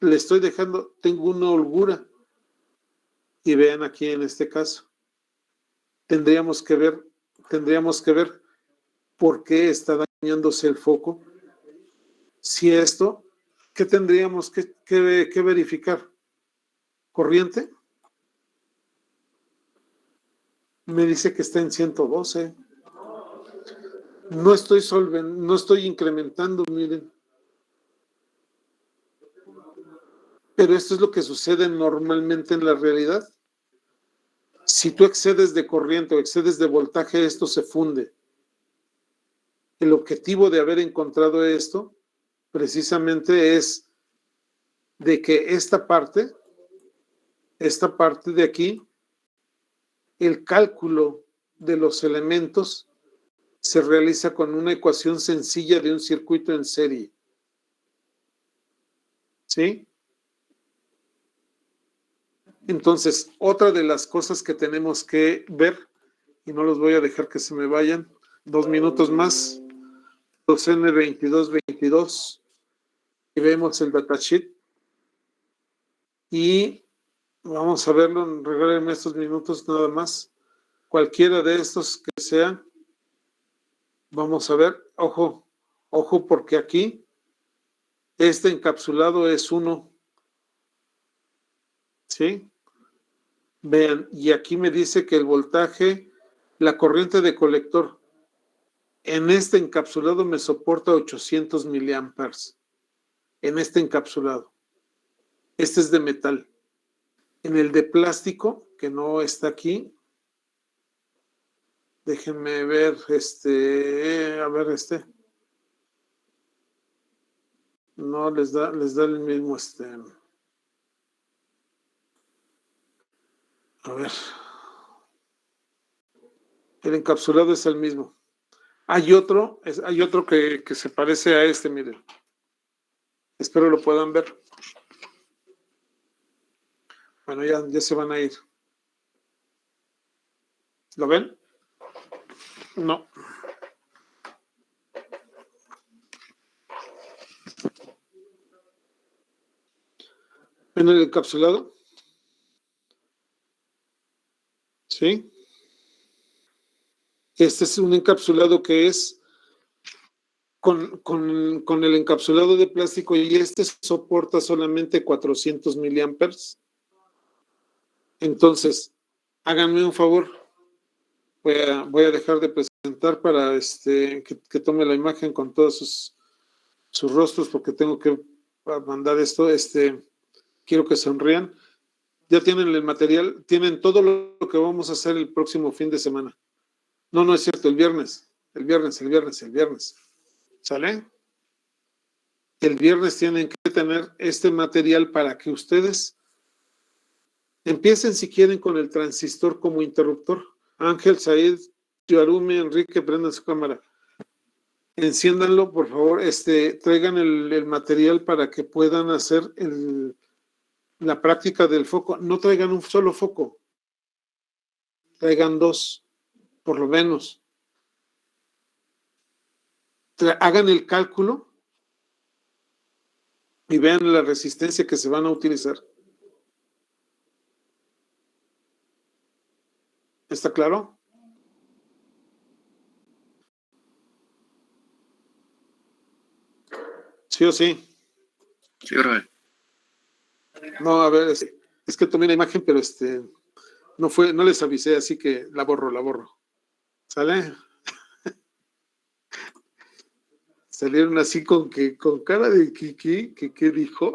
le estoy dejando, tengo una holgura y vean aquí en este caso tendríamos que ver por qué está dañándose el foco. Si esto, ¿qué tendríamos que verificar? ¿Corriente? Me dice que está en 112. No estoy incrementando, miren. Pero esto es lo que sucede normalmente en la realidad. Si tú excedes de corriente o excedes de voltaje, esto se funde. El objetivo de haber encontrado esto precisamente es de que esta parte de aquí, el cálculo de los elementos se realiza con una ecuación sencilla de un circuito en serie. ¿Sí? Entonces, otra de las cosas que tenemos que ver, y no los voy a dejar que se me vayan, 2 minutos más, 2N2222, y vemos el datasheet. Y vamos a verlo, regálenme estos minutos nada más. Cualquiera de estos que sea, vamos a ver, ojo, porque aquí este encapsulado es 1. ¿Sí? Vean, y aquí me dice que el voltaje, la corriente de colector en este encapsulado me soporta 800 miliamperes. En este encapsulado. Este es de metal. En el de plástico, que no está aquí, déjenme ver, no les da el mismo, a ver, el encapsulado es el mismo. Hay otro que se parece a este, miren. Espero lo puedan ver. Bueno, ya se van a ir. ¿Lo ven? No. ¿Ven el encapsulado? ¿Sí? Este es un encapsulado que es con el encapsulado de plástico y este soporta solamente 400 miliamperes. Entonces, háganme un favor. Voy a dejar de presentar para que tome la imagen con todos sus rostros porque tengo que para mandar esto. Quiero que sonrían. Ya tienen el material, tienen todo lo que vamos a hacer el próximo fin de semana. No es cierto, el viernes. ¿Sale? El viernes tienen que tener este material para que ustedes empiecen, si quieren, con el transistor como interruptor. Ángel, Said, Yarumi, Enrique, prendan su cámara. Enciéndanlo, por favor. Traigan el material para que puedan hacer la práctica del foco. No traigan un solo foco. Traigan 2, por lo menos. Hagan el cálculo y vean la resistencia que se van a utilizar. ¿Está claro? ¿Sí o sí? Sí, profe. No, a ver, es que tomé la imagen, pero no les avisé, así que la borro. ¿Sale? Salieron así con cara de ¿qué dijo?